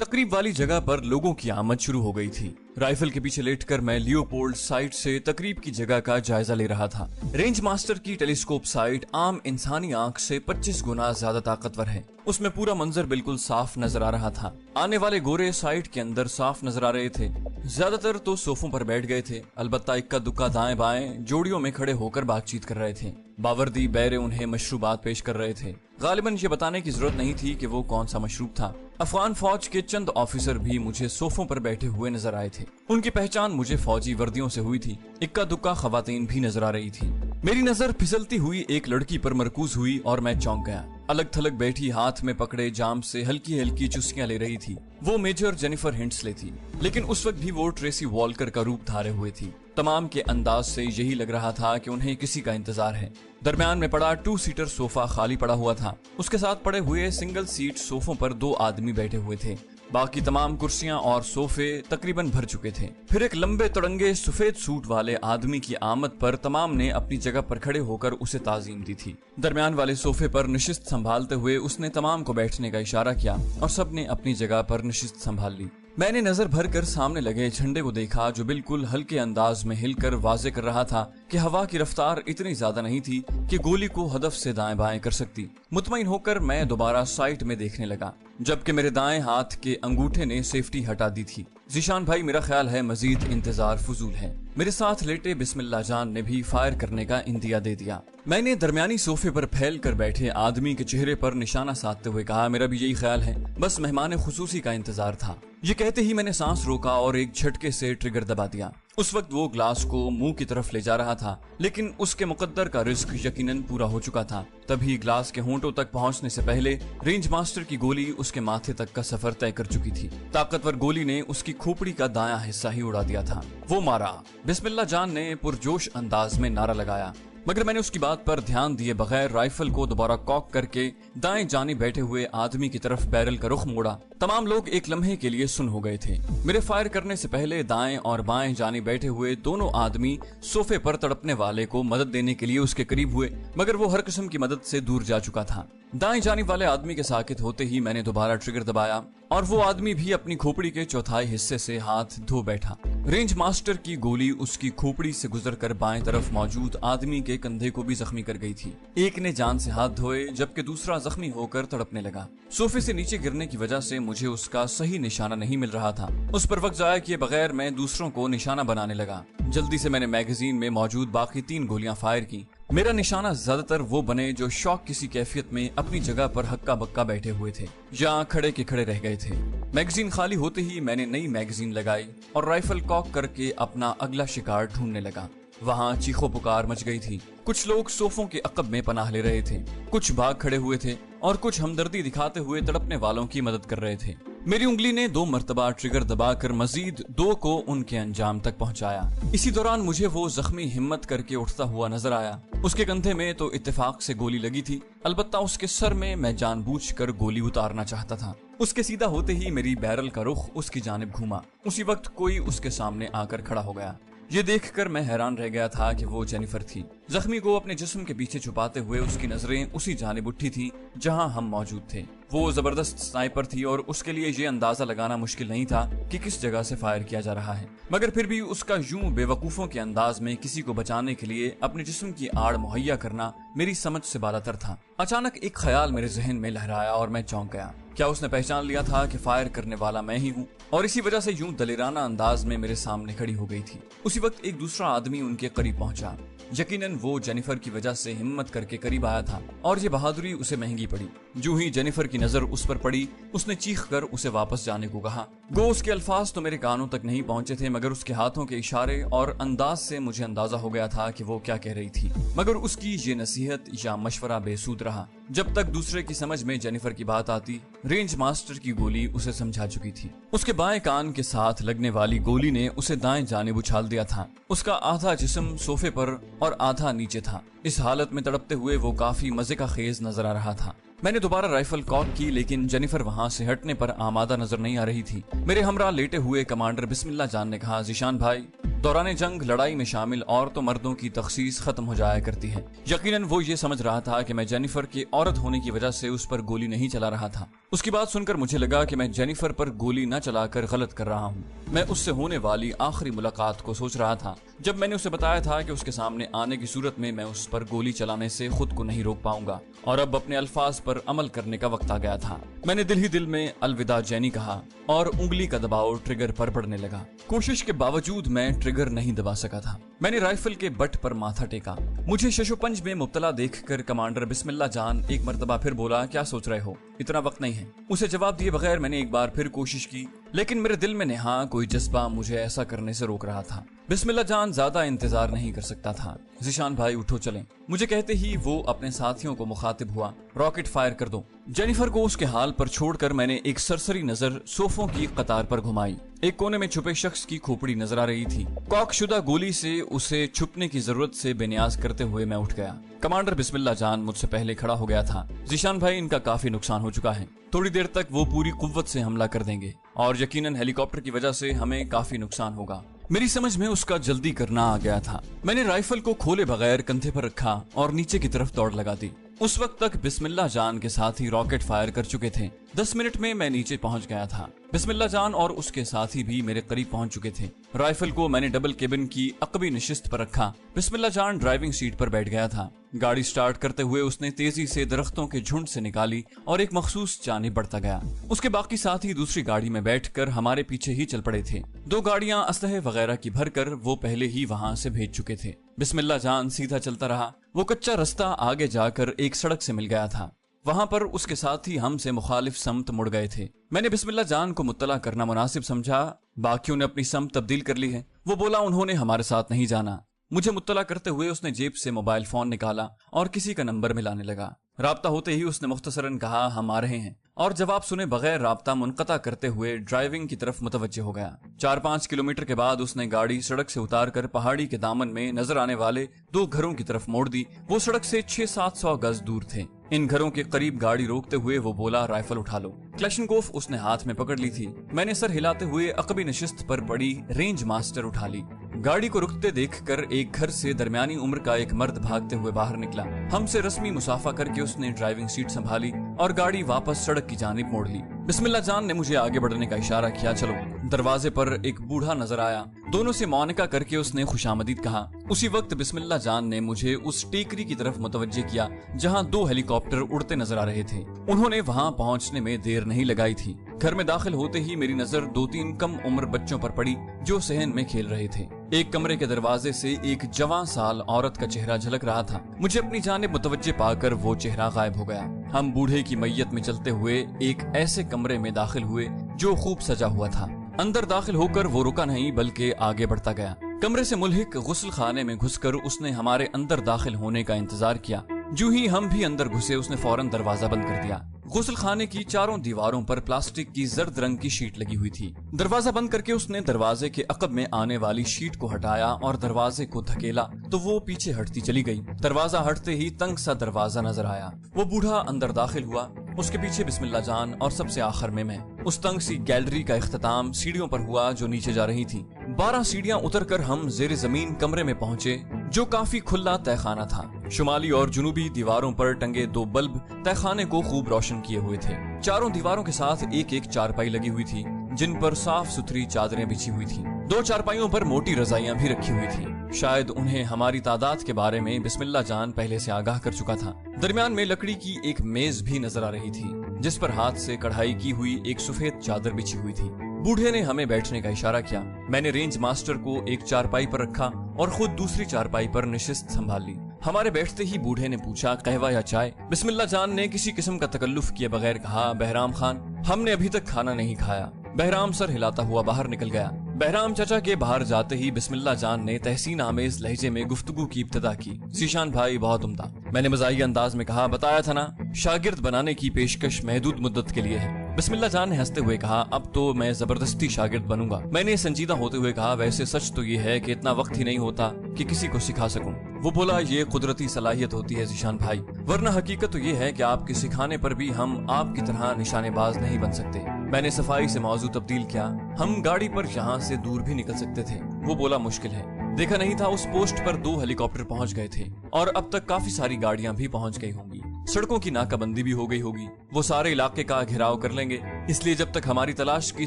तकरीब वाली जगह पर लोगों की आमद शुरू हो गई थी। राइफल के पीछे लेटकर मैं लियोपोल्ड साइट से तकरीब की जगह का जायजा ले रहा था। रेंज मास्टर की टेलीस्कोप साइट आम इंसानी आंख से 25 गुना ज्यादा ताकतवर है। उसमें पूरा मंजर बिल्कुल साफ नजर आ रहा था। आने वाले गोरे साइट के अंदर साफ नजर आ रहे थे। ज्यादातर तो सोफों पर बैठ गए थे, अलबत्ता इक्का दुक्का दाएं बाएं जोड़ियों में खड़े होकर बातचीत कर रहे थे। बावर्दी बैरे उन्हें मशरूबात पेश कर रहे थे। गालिबन ये बताने की जरूरत नहीं थी कि वो कौन सा मशरूब था। अफगान फौज के चंद ऑफिसर भी मुझे सोफों पर बैठे हुए नजर आए थे। उनकी पहचान मुझे फौजी वर्दियों से हुई थी। इक्का दुक्का खवातीन भी नजर आ रही थी। मेरी नजर फिसलती हुई एक लड़की पर मरकूज हुई और मैं चौंक गया। अलग थलग बैठी हाथ में पकड़े जाम से हल्की हल्की चुस्कियां ले रही थी। वो मेजर जेनिफर हिंटस्ले थी, लेकिन उस वक्त भी वो ट्रेसी वॉलकर का रूप धारे हुए थी। तमाम के अंदाज से यही लग रहा था कि उन्हें किसी का इंतजार है। दरमियान में पड़ा 2 सीटर सोफा खाली पड़ा हुआ था। उसके साथ पड़े हुए सिंगल सीट सोफों पर 2 आदमी बैठे हुए थे। बाकी तमाम कुर्सियां और सोफे तकरीबन भर चुके थे। फिर एक लंबे तड़ंगे सफेद सूट वाले आदमी की आमद पर तमाम ने अपनी जगह पर खड़े होकर उसे ताजीम दी थी। दरमियान वाले सोफे पर नशिस्त संभालते हुए उसने तमाम को बैठने का इशारा किया और सबने अपनी जगह पर नशिस्त संभाल ली। मैंने नजर भर कर सामने लगे झंडे को देखा, जो बिल्कुल हल्के अंदाज में हिलकर वाजे कर रहा था कि हवा की रफ्तार इतनी ज्यादा नहीं थी कि गोली को हदफ से दाएं बाएं कर सकती। मुतमईन होकर मैं दोबारा साइट में देखने लगा, जबकि मेरे दाएं हाथ के अंगूठे ने सेफ्टी हटा दी थी। जीशान भाई, मेरा ख्याल है मजीद इंतजार फजूल है। मेरे साथ लेटे बिस्मिल्लाह जान ने भी फायर करने का इंदिया दे दिया। मैंने दरमियानी सोफे पर फैल कर बैठे आदमी के चेहरे पर निशाना साधते हुए कहा, मेरा भी यही ख्याल है, बस मेहमान खुसूसी का इंतजार था। ये कहते ही मैंने सांस रोका और एक झटके से ट्रिगर दबा दिया। उस वक्त वो ग्लास को मुंह की तरफ ले जा रहा था, लेकिन उसके मुकद्दर का रिस्क यकीनन पूरा हो चुका था। तभी ग्लास के होंठों तक पहुंचने से पहले रेंज मास्टर की गोली उसके माथे तक का सफर तय कर चुकी थी। ताकतवर गोली ने उसकी खोपड़ी का दायां हिस्सा ही उड़ा दिया था। वो मारा, बिस्मिल्लाह जान ने पुरजोश अंदाज में नारा लगाया, मगर मैंने उसकी बात पर ध्यान दिए बगैर राइफल को दोबारा कॉक करके दाएं जानिब बैठे हुए आदमी की तरफ बैरल का रुख मोड़ा। तमाम लोग एक लम्हे के लिए सुन हो गए थे। मेरे फायर करने से पहले दाएं और बाएं जानिब बैठे हुए दोनों आदमी सोफे पर तड़पने वाले को मदद देने के लिए उसके करीब हुए, मगर वो हर किस्म की मदद से दूर जा चुका था। दाएं जानिब वाले आदमी के साकित होते ही मैंने दोबारा ट्रिगर दबाया और वो आदमी भी अपनी खोपड़ी के चौथाई हिस्से से हाथ धो बैठा। रेंज मास्टर की गोली उसकी खोपड़ी से गुजरकर बाएं तरफ मौजूद आदमी के कंधे को भी जख्मी कर गई थी। एक ने जान से हाथ धोए, जबकि दूसरा जख्मी होकर तड़पने लगा। सोफे से नीचे गिरने की वजह से मुझे उसका सही निशाना नहीं मिल रहा था। उस पर वक्त जाया किए बगैर मैं दूसरों को निशाना बनाने लगा। जल्दी से मैंने मैगजीन में मौजूद बाकी 3 गोलियां फायर की। मेरा निशाना ज्यादातर वो बने जो शौक किसी कैफियत में अपनी जगह पर हक्का बक्का बैठे हुए थे या खड़े के खड़े रह गए थे। मैगजीन खाली होते ही मैंने नई मैगजीन लगाई और राइफल कॉक करके अपना अगला शिकार ढूंढने लगा। वहाँ चीखो पुकार मच गई थी। कुछ लोग सोफों के अकब में पनाह ले रहे थे, कुछ भाग खड़े हुए थे और कुछ हमदर्दी दिखाते हुए तड़पने वालों की मदद कर रहे थे। मेरी उंगली ने 2 मरतबा ट्रिगर दबाकर मजीद 2 को उनके अंजाम तक पहुंचाया। इसी दौरान मुझे वो जख्मी हिम्मत करके उठता हुआ नजर आया। उसके कंधे में तो इत्तेफाक से गोली लगी थी, अलबत्ता उसके सर में मैं जानबूझकर गोली उतारना चाहता था। उसके सीधा होते ही मेरी बैरल का रुख उसकी जानिब घूमा। उसी वक्त कोई उसके सामने आकर खड़ा हो गया। ये देखकर मैं हैरान रह गया था कि वो जेनिफर थी। जख्मी को अपने जिस्म के पीछे छुपाते हुए उसकी नजरें उसी जानिब उठी थी जहां हम मौजूद थे। वो जबरदस्त स्नाइपर थी और उसके लिए ये अंदाजा लगाना मुश्किल नहीं था कि किस जगह से फायर किया जा रहा है, मगर फिर भी उसका यूं बेवकूफों के अंदाज में किसी को बचाने के लिए अपने जिस्म की आड़ मुहैया करना मेरी समझ से बालातर था। अचानक एक ख्याल मेरे जहन में लहराया और मैं चौंक गया। क्या उसने पहचान लिया था कि फायर करने वाला मैं ही हूँ और इसी वजह से यूं दलेराना अंदाज में मेरे सामने खड़ी हो गई थी। उसी वक्त एक दूसरा आदमी उनके करीब पहुंचा। यकीनन वो जेनिफर की वजह से हिम्मत करके करीब आया था और ये बहादुरी उसे महंगी पड़ी। जो ही जेनिफर की नजर उस पर पड़ी, उसने चीख कर उसे वापस जाने को कहा। गो उसके अल्फाज तो मेरे कानों तक नहीं पहुंचे थे, मगर उसके हाथों के इशारे और अंदाज से मुझे अंदाजा हो गया था कि वो क्या कह रही थी। मगर उसकी ये नसीहत या मशवरा बेसूद रहा। जब तक दूसरे की समझ में जेनिफर की बात आती, रेंज मास्टर की गोली उसे समझा चुकी थी। उसके बाएं कान के साथ लगने वाली गोली ने उसे दाएं जानिब उछाल दिया था। उसका आधा जिस्म सोफे पर और आधा नीचे था। इस हालत में तड़पते हुए वो काफी मजे का खेज नजर आ रहा था। मैंने दोबारा राइफल कॉक की, लेकिन जेनिफर वहां से हटने पर आमादा नजर नहीं आ रही थी। मेरे हमरा लेटे हुए कमांडर बिस्मिल्लाह जान ने कहा, जीशान भाई, دوران جنگ لڑائی میں شامل عورتوں مردوں کی تخصیص ختم ہو جایا کرتی ہے۔ یقیناً وہ یہ سمجھ رہا تھا کہ میں جینیفر کے عورت ہونے کی وجہ سے اس پر گولی نہیں چلا رہا تھا۔ اس کی بات سن کر مجھے لگا کہ میں جینیفر پر گولی نہ چلا کر غلط کر رہا ہوں۔ میں اس سے ہونے والی آخری ملاقات کو سوچ رہا تھا جب میں نے اسے بتایا تھا کہ اس کے سامنے آنے کی صورت میں اس پر گولی چلانے سے خود کو نہیں روک پاؤں گا، اور اب اپنے الفاظ پر عمل کرنے کا وقت آ گیا تھا۔ میں نے دل ہی دل میں الوداع جینی کہا اور انگلی کا دباؤ ٹریگر پر پڑنے لگا۔ کوشش کے باوجود میں ٹریگر نہیں دبا سکا تھا۔ میں نے رائفل کے بٹ پر ماتھا ٹیکا۔ مجھے ششو پنج میں مبتلا دیکھ کر کمانڈر بسم اللہ جان ایک مرتبہ پھر بولا، کیا سوچ رہے ہو؟ اتنا وقت نہیں ہے۔ اسے جواب دیے بغیر میں نے ایک بار پھر کوشش کی، لیکن میرے دل میں نہاں کوئی جذبہ مجھے ایسا کرنے سے روک رہا تھا۔ بسم اللہ جان زیادہ انتظار نہیں کر سکتا تھا۔ ذیشان بھائی اٹھو چلیں۔ مجھے کہتے ہی وہ اپنے ساتھیوں کو مخاطب ہوا، راکٹ فائر کر دو۔ جینیفر کو اس کے حال پر چھوڑ کر میں نے ایک سرسری نظر صوفوں کی قطار پر گھمائی۔ ایک کونے میں چھپے شخص کی کھوپڑی نظر آ رہی تھی۔ کاک شدہ گولی سے اسے چھپنے کی ضرورت سے بے نیاز کرتے ہوئے میں اٹھ گیا۔ کمانڈر بسم اللہ جان مجھ سے پہلے کھڑا ہو گیا تھا۔ ذیشان بھائی ان کا کافی نقصان ہو چکا ہے، تھوڑی دیر تک وہ پوری قوت سے حملہ کر دیں گے اور یقیناً ہیلی کاپٹر کی وجہ سے ہمیں کافی نقصان ہوگا۔ میری سمجھ میں اس کا جلدی کرنا آ گیا تھا۔ میں نے رائفل کو کھولے بغیر کندھے پر رکھا اور نیچے کی طرف دوڑ لگا دی۔ اس وقت تک بسم اللہ جان کے ساتھی راکٹ فائر کر چکے تھے۔ 10 منٹ میں نیچے پہنچ گیا تھا۔ بسم اللہ جان اور اس کے ساتھی بھی میرے قریب پہنچ چکے تھے۔ رائفل کو میں نے ڈبل کیبن کی عقبی نشست پر رکھا۔ بسم اللہ جان ڈرائیونگ سیٹ پر بیٹھ گیا تھا۔ گاڑی سٹارٹ کرتے ہوئے اس نے تیزی سے درختوں کے جھنڈ سے نکالی اور ایک مخصوص جانب بڑھتا گیا۔ اس کے باقی ساتھی دوسری گاڑی میں بیٹھ کر ہمارے پیچھے ہی چل پڑے تھے۔ 2 گاڑیاں اسلحے وغیرہ کی بھر کر وہ پہلے ہی وہاں سے بھیج چکے تھے۔ بسم اللہ جان سیدھا چلتا رہا۔ وہ کچا رستہ آگے جا کر ایک سڑک سے مل گیا تھا۔ وہاں پر اس کے ساتھی ہم سے مخالف سمت مڑ گئے تھے۔ میں نے بسم اللہ جان کو مطلع کرنا مناسب سمجھا باقیوں نے اپنی سمت تبدیل کر لی ہے۔ وہ بولا انہوں نے ہمارے ساتھ نہیں جانا۔ مجھے مطلع کرتے ہوئے اس نے جیب سے موبائل فون نکالا اور کسی کا نمبر ملانے لگا۔ رابطہ ہوتے ہی اس نے مختصراً کہا ہم آ رہے ہیں، اور جواب سنے بغیر رابطہ منقطع کرتے ہوئے ڈرائیونگ کی طرف متوجہ ہو گیا۔ 4-5 کلومیٹر کے بعد اس نے گاڑی سڑک سے اتار کر پہاڑی کے دامن میں نظر آنے والے 2 گھروں کی طرف موڑ دی۔ وہ سڑک سے 600-700 گز دور تھے۔ ان گھروں کے قریب گاڑی روکتے ہوئے وہ بولا رائفل اٹھا لو۔ کلاشنکوف اس نے ہاتھ میں پکڑ لی تھی۔ میں نے سر ہلاتے ہوئے عقبی نشست پر پڑی رینج ماسٹر اٹھا لی۔ گاڑی کو رکتے دیکھ کر ایک گھر سے درمیانی عمر کا ایک مرد بھاگتے ہوئے باہر نکلا۔ ہم سے رسمی مسافہ کر کے اس نے ڈرائیونگ سیٹ سنبھالی اور گاڑی واپس سڑک کی جانب موڑ لی۔ بسم اللہ جان نے مجھے آگے بڑھنے کا اشارہ کیا، چلو۔ دروازے پر ایک بوڑھا نظر آیا۔ دونوں سے معانقہ کر کے اس نے خوشامدید کہا۔ اسی وقت بسم اللہ جان نے مجھے اس ٹیکری کی طرف متوجہ کیا جہاں 2 ہیلی کاپٹر اڑتے نظر آ رہے تھے۔ انہوں نے وہاں پہنچنے میں دیر نہیں لگائی تھی۔ گھر میں داخل ہوتے ہی میری نظر 2-3 کم عمر بچوں پر پڑی جو صحن میں کھیل رہے تھے۔ ایک کمرے کے دروازے سے ایک جوان سال عورت کا چہرہ جھلک رہا تھا۔ مجھے اپنی جانب متوجہ پا کر وہ چہرہ غائب ہو گیا۔ ہم بوڑھے کی میت میں چلتے ہوئے ایک ایسے کمرے میں داخل ہوئے جو خوب سجا ہوا تھا۔ اندر داخل ہو کر وہ رکا نہیں بلکہ آگے بڑھتا گیا۔ کمرے سے ملحق غسل خانے میں گھس کر اس نے ہمارے اندر داخل ہونے کا انتظار کیا۔ جو ہی ہم بھی اندر گھسے اس نے فوراً دروازہ بند کر دیا۔ غسل خانے کی چاروں دیواروں پر پلاسٹک کی زرد رنگ کی شیٹ لگی ہوئی تھی۔ دروازہ بند کر کے اس نے دروازے کے عقب میں آنے والی شیٹ کو ہٹایا اور دروازے کو دھکیلا تو وہ پیچھے ہٹتی چلی گئی۔ دروازہ ہٹتے ہی تنگ سا دروازہ نظر آیا۔ وہ بوڑھا اندر داخل ہوا، اس کے پیچھے بسم اللہ جان اور سب سے آخر میں۔ اس تنگ سی گیلری کا اختتام سیڑھیوں پر ہوا جو نیچے جا رہی تھی۔ 12 سیڑھیاں اتر کر ہم زیر زمین کمرے میں پہنچے جو کافی کھلا تہہ خانہ تھا۔ شمالی اور جنوبی دیواروں پر ٹنگے 2 بلب تہہ خانے کو خوب روشن کیے ہوئے تھے۔ چاروں دیواروں کے ساتھ ایک چارپائی لگی ہوئی تھی جن پر صاف ستھری چادریں بچھی ہوئی تھی۔ 2 چارپائیوں پر موٹی رضائیاں بھی رکھی ہوئی تھی۔ شاید انہیں ہماری تعداد کے بارے میں بسم اللہ جان پہلے سے آگاہ کر چکا تھا۔ درمیان میں لکڑی کی ایک میز بھی نظر آ رہی تھی جس پر ہاتھ سے کڑھائی کی ہوئی ایک سفید چادر بچھی ہوئی تھی۔ بوڑھے نے ہمیں بیٹھنے کا اشارہ کیا۔ میں نے رینج ماسٹر کو ایک چارپائی پر رکھا اور خود دوسری چارپائی پر نشست سنبھال لی۔ ہمارے بیٹھتے ہی بوڑھے نے پوچھا قہوہ یا چائے؟ بسم اللہ جان نے کسی قسم کا تکلف کیے بغیر کہا بہرام خان ہم نے ابھی تک کھانا نہیں کھایا۔ بہرام سر ہلاتا ہوا باہر نکل گیا۔ بہرام چچا کے باہر جاتے ہی بسم اللہ جان نے تحسین آمیز لہجے میں گفتگو کی ابتدا کی۔ ذیشان بھائی بہت عمدہ۔ میں نے مزاحیہ انداز میں کہا بتایا تھا نا شاگرد بنانے کی پیشکش محدود مدت کے لیے ہے۔ بسم اللہ جان نے ہنستے ہوئے کہا اب تو میں زبردستی شاگرد بنوں گا۔ میں نے سنجیدہ ہوتے ہوئے کہا ویسے سچ تو یہ ہے کہ اتنا وقت ہی نہیں ہوتا کہ کسی کو سکھا سکوں۔ وہ بولا یہ قدرتی صلاحیت ہوتی ہے ذیشان بھائی، ورنہ حقیقت تو یہ ہے کہ آپ کے سکھانے پر بھی ہم آپ کی طرح نشانے باز نہیں بن سکتے۔ میں نے صفائی سے موضوع تبدیل کیا۔ ہم گاڑی پر یہاں سے دور بھی نکل سکتے تھے۔ وہ بولا مشکل ہے، دیکھا نہیں تھا اس پوسٹ پر 2 ہیلی کاپٹر پہنچ گئے تھے اور اب تک کافی ساری گاڑیاں بھی پہنچ گئی ہوں گی، سڑکوں کی ناکہ بندی بھی ہو گئی ہوگی، وہ سارے علاقے کا گھیراؤ کر لیں گے، اس لیے جب تک ہماری تلاش کی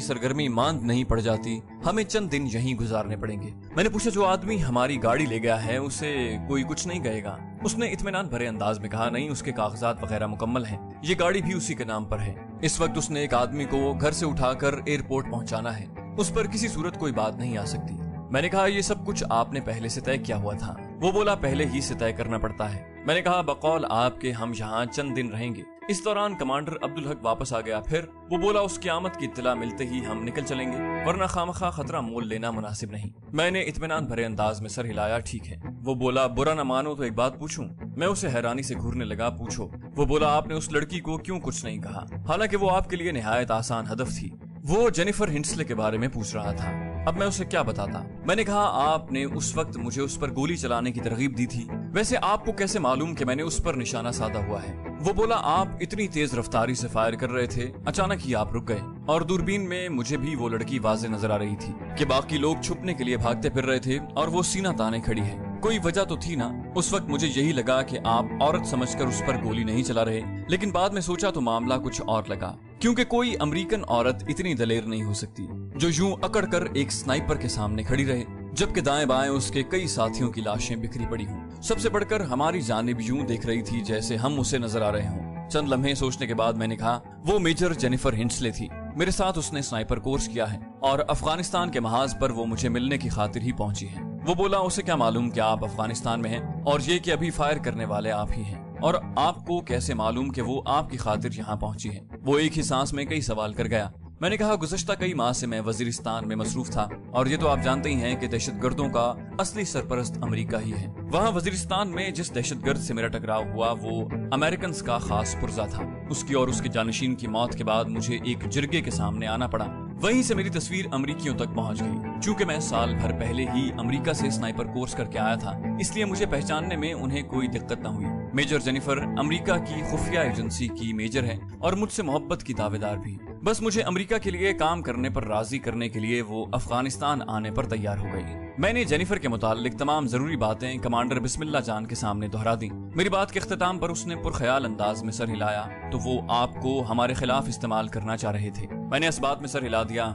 سرگرمی ماند نہیں پڑ جاتی ہمیں چند دن یہیں گزارنے پڑیں گے۔ میں نے پوچھا جو آدمی ہماری گاڑی لے گیا ہے اسے کوئی کچھ نہیں کہے گا؟ اس نے اطمینان بھرے انداز میں کہا نہیں، اس کے کاغذات وغیرہ مکمل ہیں، یہ گاڑی بھی اسی کے نام پر ہے۔ اس وقت اس نے ایک آدمی کو گھر سے اٹھا کر ایئرپورٹ پہنچانا ہے، اس پر کسی صورت کوئی بات نہیں آ سکتی۔ میں نے کہا یہ سب کچھ آپ نے پہلے سے طے کیا ہوا تھا؟ وہ بولا پہلے ہی سے طے کرنا پڑتا ہے۔ میں نے کہا بقول آپ کے ہم یہاں چند دن رہیں گے۔ اس دوران کمانڈر عبدالحق واپس آ گیا، پھر وہ بولا اس کی آمد کی اطلاع ملتے ہی ہم نکل چلیں گے، ورنہ خامخواہ خطرہ مول لینا مناسب نہیں۔ میں نے اطمینان بھرے انداز میں سر ہلایا، ٹھیک ہے۔ وہ بولا برا نہ مانو تو ایک بات پوچھوں؟ میں اسے حیرانی سے گھورنے لگا، پوچھو۔ وہ بولا آپ نے اس لڑکی کو کیوں کچھ نہیں کہا، حالانکہ وہ آپ کے لیے نہایت آسان ہدف تھی؟ وہ جینیفر ہنسلے کے بارے میں پوچھ رہا تھا۔ اب میں اسے کیا بتاتا؟ میں نے کہا آپ نے اس وقت مجھے اس پر گولی چلانے کی ترغیب دی تھی، ویسے آپ کو کیسے معلوم کہ میں نے اس پر نشانہ سادہ ہوا ہے؟ وہ بولا آپ اتنی تیز رفتاری سے فائر کر رہے تھے، اچانک ہی آپ رک گئے، اور دوربین میں مجھے بھی وہ لڑکی واضح نظر آ رہی تھی کہ باقی لوگ چھپنے کے لیے بھاگتے پھر رہے تھے اور وہ سینہ تانے کھڑی ہے۔ کوئی وجہ تو تھی نا؟ اس وقت مجھے یہی لگا کہ آپ عورت سمجھ کر اس پر گولی نہیں چلا رہے، لیکن بعد میں سوچا تو معاملہ کچھ اور لگا، کیونکہ کوئی امریکن عورت اتنی دلیر نہیں ہو سکتی جو یوں اکڑ کر ایک سنائپر کے سامنے کھڑی رہے جبکہ دائیں بائیں اس کے کئی ساتھیوں کی لاشیں بکھری پڑی ہوں، سب سے بڑھ کر ہماری جانب یوں دیکھ رہی تھی جیسے ہم اسے نظر آ رہے ہوں۔ چند لمحے سوچنے کے بعد میں نے کہا وہ میجر جینیفر ہنسلے تھی، میرے ساتھ اس نے سنائپر کورس کیا ہے اور افغانستان کے محاذ پر وہ مجھے ملنے کی خاطر ہی پہنچی ہے۔ وہ بولا اسے کیا معلوم کہ آپ افغانستان میں ہیں، اور یہ کہ ابھی فائر کرنے والے آپ ہی ہیں، اور آپ کو کیسے معلوم کہ وہ آپ کی خاطر یہاں پہنچی ہے؟ وہ ایک ہی سانس میں کئی سوال کر گیا۔ میں نے کہا گزشتہ کئی ماہ سے میں وزیرستان میں مصروف تھا، اور یہ تو آپ جانتے ہی ہیں کہ دہشت گردوں کا اصلی سرپرست امریکہ ہی ہے۔ وہاں وزیرستان میں جس دہشت گرد سے میرا ٹکراؤ ہوا وہ امریکنز کا خاص پرزہ تھا، اس کی اور اس کے جانشین کی موت کے بعد مجھے ایک جرگے کے سامنے آنا پڑا، وہیں سے میری تصویر امریکیوں تک پہنچ گئی۔ چونکہ میں سال بھر پہلے ہی امریکہ سے سنائپر کورس کر کے آیا تھا، اس لیے مجھے پہچاننے میں انہیں کوئی دقت نہ ہوئی۔ میجر جینیفر امریکہ کی خفیہ ایجنسی کی میجر ہے اور مجھ سے محبت کی دعوے دار بھی، بس مجھے امریکہ کے لیے کام کرنے پر راضی کرنے کے لیے وہ افغانستان آنے پر تیار ہو گئی۔ میں نے جینیفر کے متعلق تمام ضروری باتیں کمانڈر بسم اللہ جان کے سامنے دہرا دی۔ میری بات کے اختتام پر اس نے پرخیال انداز میں سر ہلایا، تو وہ آپ کو ہمارے خلاف استعمال کرنا چاہ رہے تھے؟ میں نے اس بات میں سر ہلا دیا۔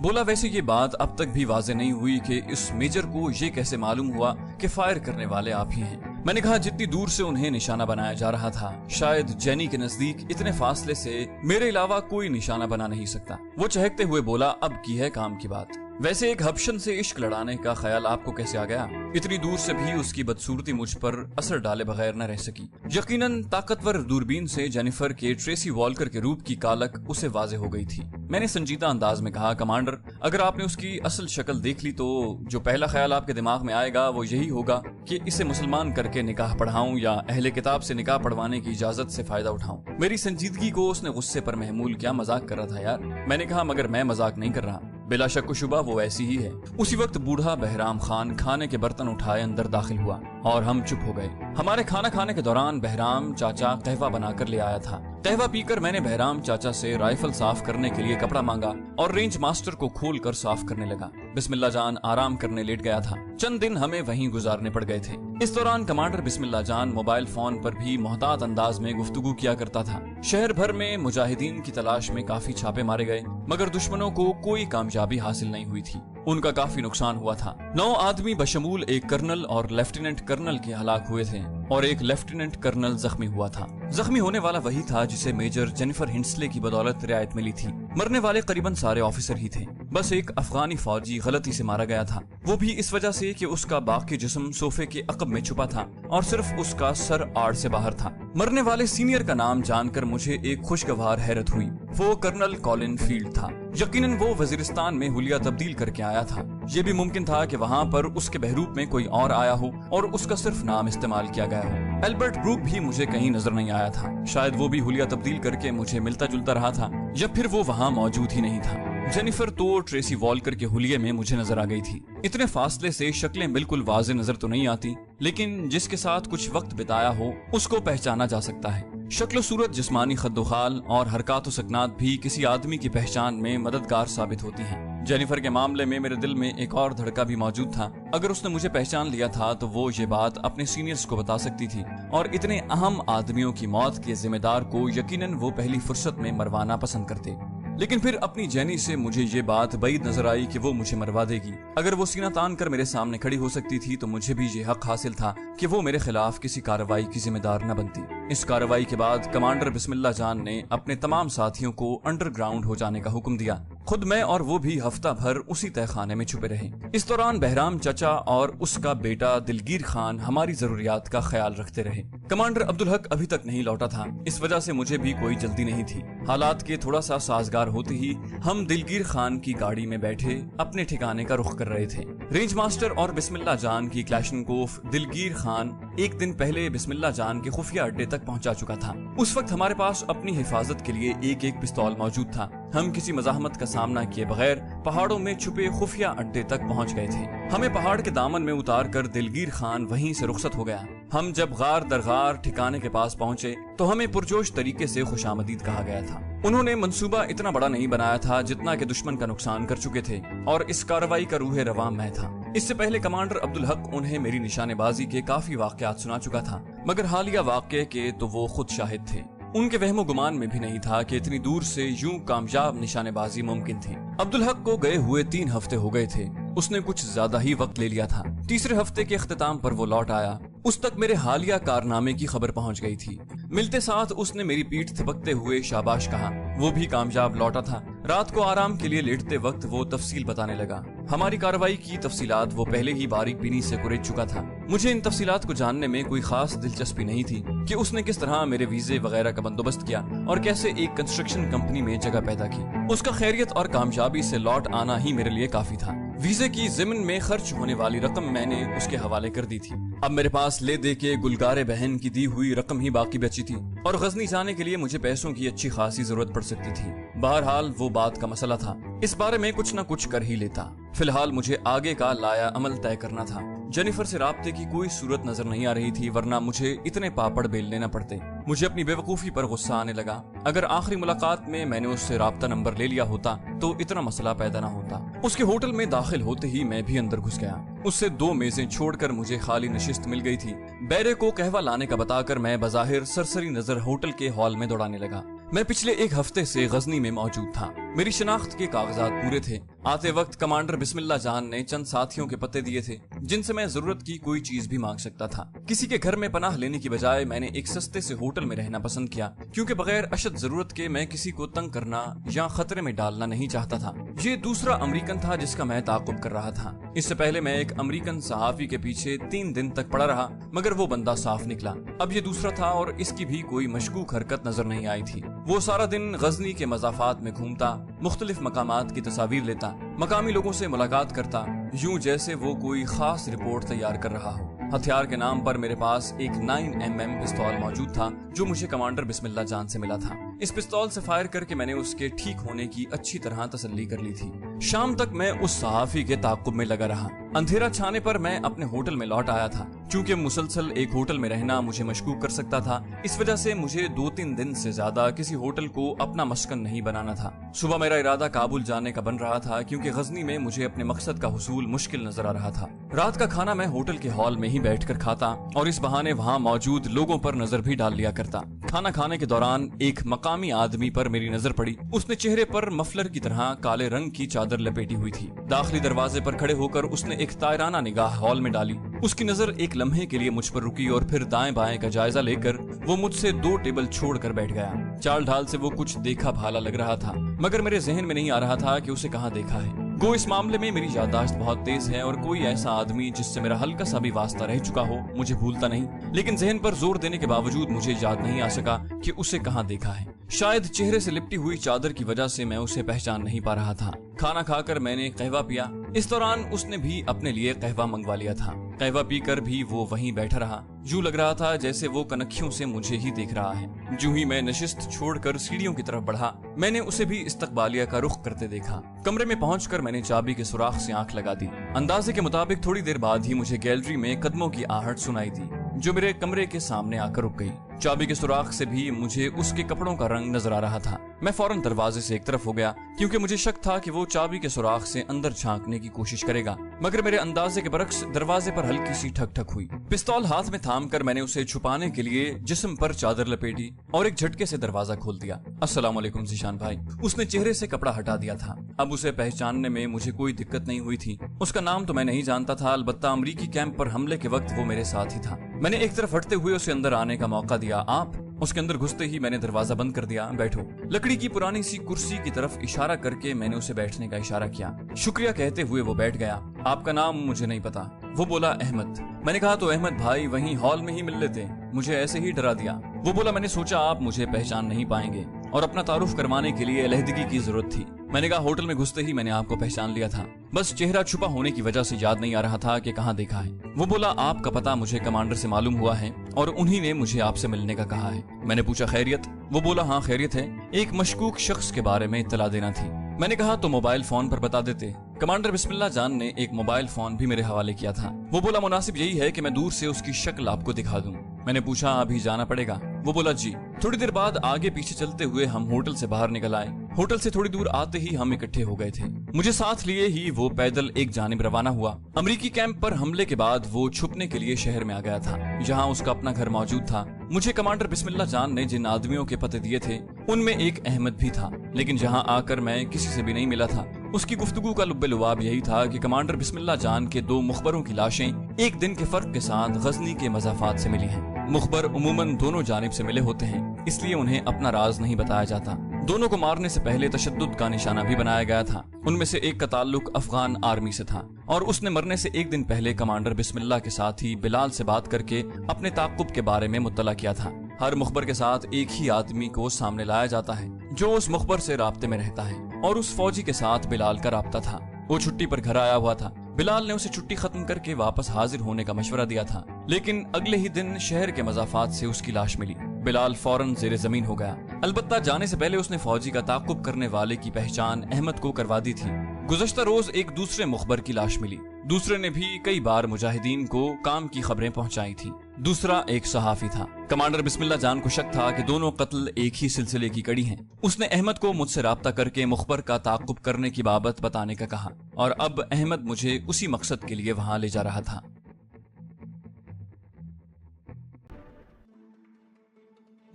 بولا ویسے یہ بات اب تک بھی واضح نہیں ہوئی کہ اس میجر کو یہ کیسے معلوم ہوا کہ فائر کرنے والے آپ ہی ہیں؟ میں نے کہا جتنی دور سے انہیں نشانہ بنایا جا رہا تھا شاید جینی کے نزدیک اتنے فاصلے سے میرے علاوہ کوئی نشانہ بنا نہیں سکتا۔ وہ چہکتے ہوئے بولا اب کی ہے کام کی بات، ویسے ایک ہبشن سے عشق لڑانے کا خیال آپ کو کیسے آ گیا؟ اتنی دور سے بھی اس کی بدصورتی مجھ پر اثر ڈالے بغیر نہ رہ سکی۔ یقیناً طاقتور دوربین سے جینیفر کے ٹریسی والکر کے روپ کی کالک اسے واضح ہو گئی تھی۔ میں نے سنجیدہ انداز میں کہا کمانڈر اگر آپ نے اس کی اصل شکل دیکھ لی تو جو پہلا خیال آپ کے دماغ میں آئے گا وہ یہی ہوگا کہ اسے مسلمان کر کے نکاح پڑھاؤں یا اہل کتاب سے نکاح پڑھوانے کی اجازت سے فائدہ اٹھاؤں۔ میری سنجیدگی کو اس نے غصے پر محمول کیا، مذاق کر رہا تھا یار۔ میں نے کہا مگر میں مذاق نہیں کر رہا، بلا شک و شبہ وہ ایسی ہی ہے۔ اسی وقت بوڑھا بہرام خان کھانے کے برتن اٹھائے اندر داخل ہوا اور ہم چپ ہو گئے۔ ہمارے کھانا کھانے کے دوران بہرام چاچا قہوہ بنا کر لے آیا تھا۔ قہوہ پی کر میں نے بہرام چاچا سے رائفل صاف کرنے کے لیے کپڑا مانگا اور رینج ماسٹر کو کھول کر صاف کرنے لگا۔ بسم اللہ جان آرام کرنے لیٹ گیا تھا، چند دن ہمیں وہیں گزارنے پڑ گئے تھے۔ اس دوران کمانڈر بسم اللہ جان موبائل فون پر بھی محتاط انداز میں گفتگو کیا کرتا تھا۔ شہر بھر میں مجاہدین کی تلاش میں کافی چھاپے مارے گئے مگر دشمنوں کو کوئی کامیابی حاصل نہیں ہوئی تھی، ان کا کافی نقصان ہوا تھا۔ 9 آدمی بشمول ایک کرنل اور لیفٹیننٹ کرنل کے ہلاک ہوئے تھے اور ایک لیفٹیننٹ کرنل زخمی ہوا تھا۔ زخمی ہونے والا وہی تھا جسے میجر جینیفر ہنسلے کی بدولت رعایت ملی تھی۔ مرنے والے قریباً سارے آفیسر ہی تھے، بس ایک افغانی فوجی غلطی سے مارا گیا تھا، وہ بھی اس وجہ سے کہ اس کا باقی جسم صوفے کے عقب میں چھپا تھا اور صرف اس کا سر آڑ سے باہر تھا۔ مرنے والے سینئر کا نام جان کر مجھے ایک خوشگوار حیرت ہوئی، وہ کرنل کولن فیلڈ تھا۔ یقیناً وہ وزیرستان میں حلیہ تبدیل کر کے آیا تھا، یہ بھی ممکن تھا کہ وہاں پر اس کے بہروپ میں کوئی اور آیا ہو اور اس کا صرف نام استعمال کیا گیا ہو۔ البرٹ بروک بھی مجھے کہیں نظر نہیں آیا تھا، شاید وہ بھی حلیہ تبدیل کر کے مجھے ملتا جلتا رہا تھا یا پھر وہ وہاں موجود ہی نہیں تھا۔ جینیفر تو ٹریسی والکر کے حلیے میں مجھے نظر آ گئی تھی۔ اتنے فاصلے سے شکلیں بالکل واضح نظر تو نہیں آتی، لیکن جس کے ساتھ کچھ وقت بتایا ہو اس کو پہچانا جا سکتا ہے۔ शक्ल सूरत, जिस्मानी खद्दोखाल और हरकत सकनात भी किसी आदमी की पहचान में मददगार साबित होती हैं। जेनिफर के मामले में मेरे दिल में एक और धड़का भी मौजूद था। अगर उसने मुझे पहचान लिया था तो वो ये बात अपने सीनियर्स को बता सकती थी और इतने अहम आदमियों की मौत के जिम्मेदार को यकीनन वो पहली फुर्सत में मरवाना पसंद करते। लेकिन फिर अपनी जेनी से मुझे ये बात बैद नजर आई कि वो मुझे मरवा देगी। अगर वो सीना तान कर मेरे सामने खड़ी हो सकती थी तो मुझे भी ये हक हासिल था कि वो मेरे खिलाफ किसी कार्रवाई की जिम्मेदार न बनती। इस कार्रवाई के बाद कमांडर बिस्मिल्लाह जान ने अपने तमाम साथियों को अंडरग्राउंड हो जाने का हुक्म दिया। खुद मैं और वो भी हफ्ता भर उसी तहखाने में छुपे रहे। इस दौरान बहराम चाचा और उसका बेटा दिलगीर खान हमारी जरूरियात का ख्याल रखते रहे। कमांडर अब्दुल हक अभी तक नहीं लौटा था, इस वजह से मुझे भी कोई जल्दी नहीं थी। हालात के थोड़ा सा साजगार होते ही हम दिलगीर खान की गाड़ी में बैठे अपने ठिकाने का रुख कर रहे थे। रेंज मास्टर और बिस्मिल्लाह जान की क्लैशनकोफ दिलगीर खान एक दिन पहले बिस्मिल्लाह जान के खुफिया अड्डे तक पहुंचा चुका था। उस वक्त हमारे पास अपनी हिफाजत के लिए एक पिस्तौल मौजूद था। हम किसी मज़ाहमत का सामना किए बगैर पहाड़ों में छुपे खुफिया अड्डे तक पहुंच गए थे। हमें पहाड़ के दामन में उतार कर दिलगीर खान वहीं से रुखसत हो गया। हम जब गार दर गार ठिकाने के पास पहुंचे तो हमें पुरजोश तरीके से खुशामदीद कहा गया था। उन्होंने मंसूबा इतना बड़ा नहीं बनाया था जितना कि दुश्मन का नुकसान कर चुके थे और इस कार्रवाई का रूह रवां मैं था। इससे पहले कमांडर अब्दुल हक उन्हें मेरी निशानेबाजी के काफी वाकयात सुना चुका था, मगर हालिया वाकये के तो वो खुद शाहिद थे। उनके वहमो गुमान में भी नहीं था कि इतनी दूर से यूं कामयाब निशानेबाजी मुमकिन थी। अब्दुल हक को गए हुए 3 हफ्ते हो गए थे। उसने कुछ ज्यादा ही वक्त ले लिया था। तीसरे हफ्ते के अख्तिताम पर वो लौट आया। उस तक मेरे हालिया कारनामे की खबर पहुंच गई थी। मिलते साथ उसने मेरी पीठ थपकते हुए शाबाश कहा। वो भी कामयाब लौटा था। रात को आराम के लिए लेटते वक्त वो तफसील बताने लगा। हमारी कार्रवाई की तफसीलात वो पहले ही बारीक बीनी से कुरेद चुका था। मुझे इन तफसीलात को जानने में कोई खास दिलचस्पी नहीं थी कि उसने किस तरह मेरे वीजे वगैरह का बंदोबस्त किया और कैसे एक कंस्ट्रक्शन कंपनी में जगह पैदा की। उसका खैरियत और कामयाबी से लौट आना ही मेरे लिए काफी था। वीजे की ज़िमन में खर्च होने वाली रकम मैंने उसके हवाले कर दी थी। अब मेरे पास ले दे के गुलगारे बहन की दी हुई रकम ही बाकी बची थी और गजनी जाने के लिए मुझे पैसों की अच्छी खासी जरूरत पड़ सकती थी। बहरहाल वो बात का मसला था, इस बारे में कुछ न कुछ कर ही लेता। फिलहाल मुझे आगे का लाया अमल तय करना था। जेनिफर से राब्ते की कोई सूरत नजर नहीं आ रही थी, वरना मुझे इतने पापड़ बेलने न पड़ते। मुझे अपनी बेवकूफी पर गुस्सा आने लगा। अगर आखिरी मुलाकात में मैंने उससे राब्ता नंबर ले लिया होता तो इतना मसला पैदा न होता। उसके होटल में दाखिल होते ही मैं भी अंदर घुस गया। उससे 2 मेजें छोड़कर मुझे खाली नशिस्त मिल गई थी। बैरे को कहवा लाने का बताकर मैं बज़ाहिर सरसरी नजर होटल के हॉल में दौड़ाने लगा। मैं पिछले 1 हफ्ते से गजनी में मौजूद था। मेरी शनाख्त के कागजात पूरे थे। आते वक्त कमांडर बिस्मिल्लाह जान ने चंद साथियों के पते दिए थे जिनसे मैं जरूरत की कोई चीज भी मांग सकता था। किसी के घर में पनाह लेने की बजाय मैंने एक सस्ते से होटल में रहना पसंद किया, क्योंकि बगैर अशद जरूरत के मैं किसी को तंग करना या खतरे में डालना नहीं चाहता था। ये दूसरा अमरीकन था जिसका मैं ताकुब कर रहा था। इससे पहले मैं एक अमरीकन सहाफी के पीछे 3 दिन तक पड़ा रहा, मगर वो बंदा साफ निकला। अब ये दूसरा था और इसकी भी कोई मशकूक हरकत नजर नहीं आई थी। वो सारा दिन गजनी के मज़ाफात में घूमता, मुख्तलिफ मकामात की तस्वीर लेता, मकामी लोगों से मुलाकात करता, यूं जैसे वो कोई खास रिपोर्ट तैयार कर रहा हो। हथियार के नाम पर मेरे पास एक 9mm पिस्तौल मौजूद था जो मुझे कमांडर बिस्मिल्लाह जान से मिला था। इस पिस्तौल से फायर करके मैंने उसके ठीक होने की अच्छी तरह तसल्ली कर ली थी। शाम तक मैं उस सहाफी के ताक़ुब में लगा रहा। अंधेरा छाने पर मैं अपने होटल में लौट आया था। क्योंकि मुसलसल एक होटल में रहना मुझे मशकूक कर सकता था, इस वजह से मुझे 2-3 दिन से ज्यादा किसी होटल को अपना मस्कन नहीं बनाना था। सुबह मेरा इरादा काबुल जाने का बन रहा था, क्योंकि गजनी में मुझे अपने मकसद का हुसूल मुश्किल नजर आ रहा था। रात का खाना मैं होटल के हॉल में ही बैठकर खाता और इस बहाने वहाँ मौजूद लोगों पर नजर भी डाल लिया करता। खाना खाने के दौरान एक मकामी आदमी पर मेरी नजर पड़ी। उसने चेहरे पर मफलर की तरह काले रंग की चादर लपेटी हुई थी। दाखिली दरवाजे पर खड़े होकर उसने एक तायराना निगाह हॉल में डाली। उसकी नजर एक लम्हे के लिए मुझ पर रुकी और फिर दाएं बाएं का जायजा लेकर वो मुझसे 2 टेबल छोड़कर बैठ गया। चाल ढाल से वो कुछ देखा भाला लग रहा था, मगर मेरे जहन में नहीं आ रहा था कि उसे कहाँ देखा है। गो इस मामले में मेरी याददाश्त बहुत तेज है और कोई ऐसा आदमी जिससे मेरा हल्का सा भी वास्ता रह चुका हो मुझे भूलता नहीं, लेकिन जहन पर जोर देने के बावजूद मुझे याद नहीं आ सका कि उसे कहाँ देखा है। शायद चेहरे से लिपटी हुई चादर की वजह से मैं उसे पहचान नहीं पा रहा था। खाना खाकर मैंने कहवा पिया। इस दौरान उसने भी अपने लिए कहवा मंगवा लिया था। कहवा पीकर भी वो वहीं बैठा रहा। यूं लग रहा था जैसे वो कनखियों से मुझे ही देख रहा है। जो ही मैं नशिस्त छोड़कर सीढ़ियों की तरफ बढ़ा, मैंने उसे भी इस्तकबालिया का रुख करते देखा। कमरे में पहुंचकर मैंने चाबी के सुराख से आंख लगा दी। अंदाजे के मुताबिक थोड़ी देर बाद ही मुझे गैलरी में कदमों की आहट सुनाई दी, जो मेरे कमरे के सामने आकर रुक गई। चाबी के सुराख से भी मुझे उसके कपड़ों का रंग नजर आ रहा था। मैं फौरन दरवाजे से एक तरफ हो गया क्योंकि मुझे शक था कि वो चाबी के सुराख से अंदर झांकने की कोशिश करेगा, मगर मेरे अंदाजे के बरक्स दरवाजे पर हल्की सी ठक ठक हुई। पिस्तौल हाथ में थाम कर मैंने उसे छुपाने के लिए जिस्म पर चादर लपेटी और एक झटके से दरवाजा खोल दिया। अस्सलाम वालेकुम ज़ीशान भाई। उसने चेहरे से कपड़ा हटा दिया था। अब उसे पहचानने में मुझे कोई दिक्कत नहीं हुई थी। उसका नाम तो मैं नहीं जानता था, अलबत्ता अमरीकी कैंप पर हमले के वक्त वो मेरे साथ ही था। मैंने एक तरफ हटते हुए उसे अंदर आने का मौका दिया। आप? उसके अंदर घुसते ही मैंने दरवाजा बंद कर दिया। बैठो। लकड़ी की पुरानी सी कुर्सी की तरफ इशारा करके मैंने उसे बैठने का इशारा किया। शुक्रिया कहते हुए वो बैठ गया। आपका नाम मुझे नहीं पता। वो बोला अहमद। मैंने कहा तो अहमद भाई वहीं हॉल में ही मिल लेते, मुझे ऐसे ही डरा दिया। वो बोला मैंने सोचा आप मुझे पहचान नहीं पाएंगे और अपना तारुफ करवाने के लिए अलहदगी की जरूरत थी। मैंने कहा होटल में घुसते ही मैंने आपको पहचान लिया था, बस चेहरा छुपा होने की वजह से याद नहीं आ रहा था कि कहाँ देखा है। वो बोला आपका पता मुझे कमांडर से मालूम हुआ है और उन्हीं ने मुझे आपसे मिलने का कहा है। मैंने पूछा खैरियत? वो बोला हाँ खैरियत है, एक मशकूक शख्स के बारे में इत्तला देना थी। मैंने कहा तो मोबाइल फोन पर बता देते। कमांडर बिस्मिल्लाह जान ने एक मोबाइल फोन भी मेरे हवाले किया था। वो बोला मुनासिब यही है कि मैं दूर से उसकी शक्ल आपको दिखा दूं। मैंने पूछा अभी जाना पड़ेगा? वो बोला जी। थोड़ी देर बाद आगे पीछे चलते हुए हम होटल से बाहर निकल आए। होटल से थोड़ी दूर आते ही हम इकट्ठे हो गए थे। मुझे साथ लिए ही वो पैदल एक जानिब रवाना हुआ। अमरीकी कैंप पर हमले के बाद वो छुपने के लिए शहर में आ गया था, जहाँ उसका अपना घर मौजूद था। मुझे कमांडर बिस्मिल्लाह जान ने जिन आदमियों के पते दिए थे उनमें एक अहमद भी था, लेकिन जहाँ आकर मैं किसी से भी नहीं मिला था। उसकी गुफ्तगू का लुब्बे लुआब यही था कि कमांडर बिस्मिल्लाह जान के 2 मुखबरों की लाशें एक दिन के फर्क के साथ गजनी के मज़ाफात से मिली हैं। मुखबर उमूमन दोनों जानिब से मिले होते हैं, इसलिए उन्हें अपना राज नहीं बताया जाता। दोनों को मारने से पहले तशद्दुद का निशाना भी बनाया गया था। उनमें से एक का ताल्लुक अफगान आर्मी से था और उसने मरने से एक दिन पहले कमांडर बिस्मिल्लाह के साथ ही बिलाल से बात करके अपने ताक़ुब के बारे में मुत्तला किया था। हर मुखबर के साथ एक ही आदमी को सामने लाया जाता है जो उस मुखबर से राब्ते में रहता है, और उस फौजी के साथ बिलाल का राब्ता था। वो छुट्टी पर घर आया हुआ था। बिलाल ने उसे छुट्टी खत्म करके वापस हाजिर होने का मशवरा दिया था, लेकिन अगले ही दिन शहर के मज़ाफात से उसकी लाश मिली। बिलाल फौरन ज़ेरे ज़मीन हो गया। अलबत्ता जाने से पहले उसने फौजी का ताक़ुब करने वाले की पहचान अहमद को करवा दी थी। गुज़श्ता रोज एक दूसरे मुखबर की लाश मिली। दूसरे ने भी कई बार मुजाहिदीन को काम की खबरें पहुंचाई थी। दूसरा एक सहाफी था। कमांडर बिस्मिल्लाह जान को शक था कि दोनों कत्ल एक ही सिलसिले की कड़ी हैं। उसने अहमद को मुझसे राब्ता करके मुखबर का ताक़ुब करने की बाबत बताने का कहा, और अब अहमद मुझे उसी मकसद के लिए वहां ले जा रहा था।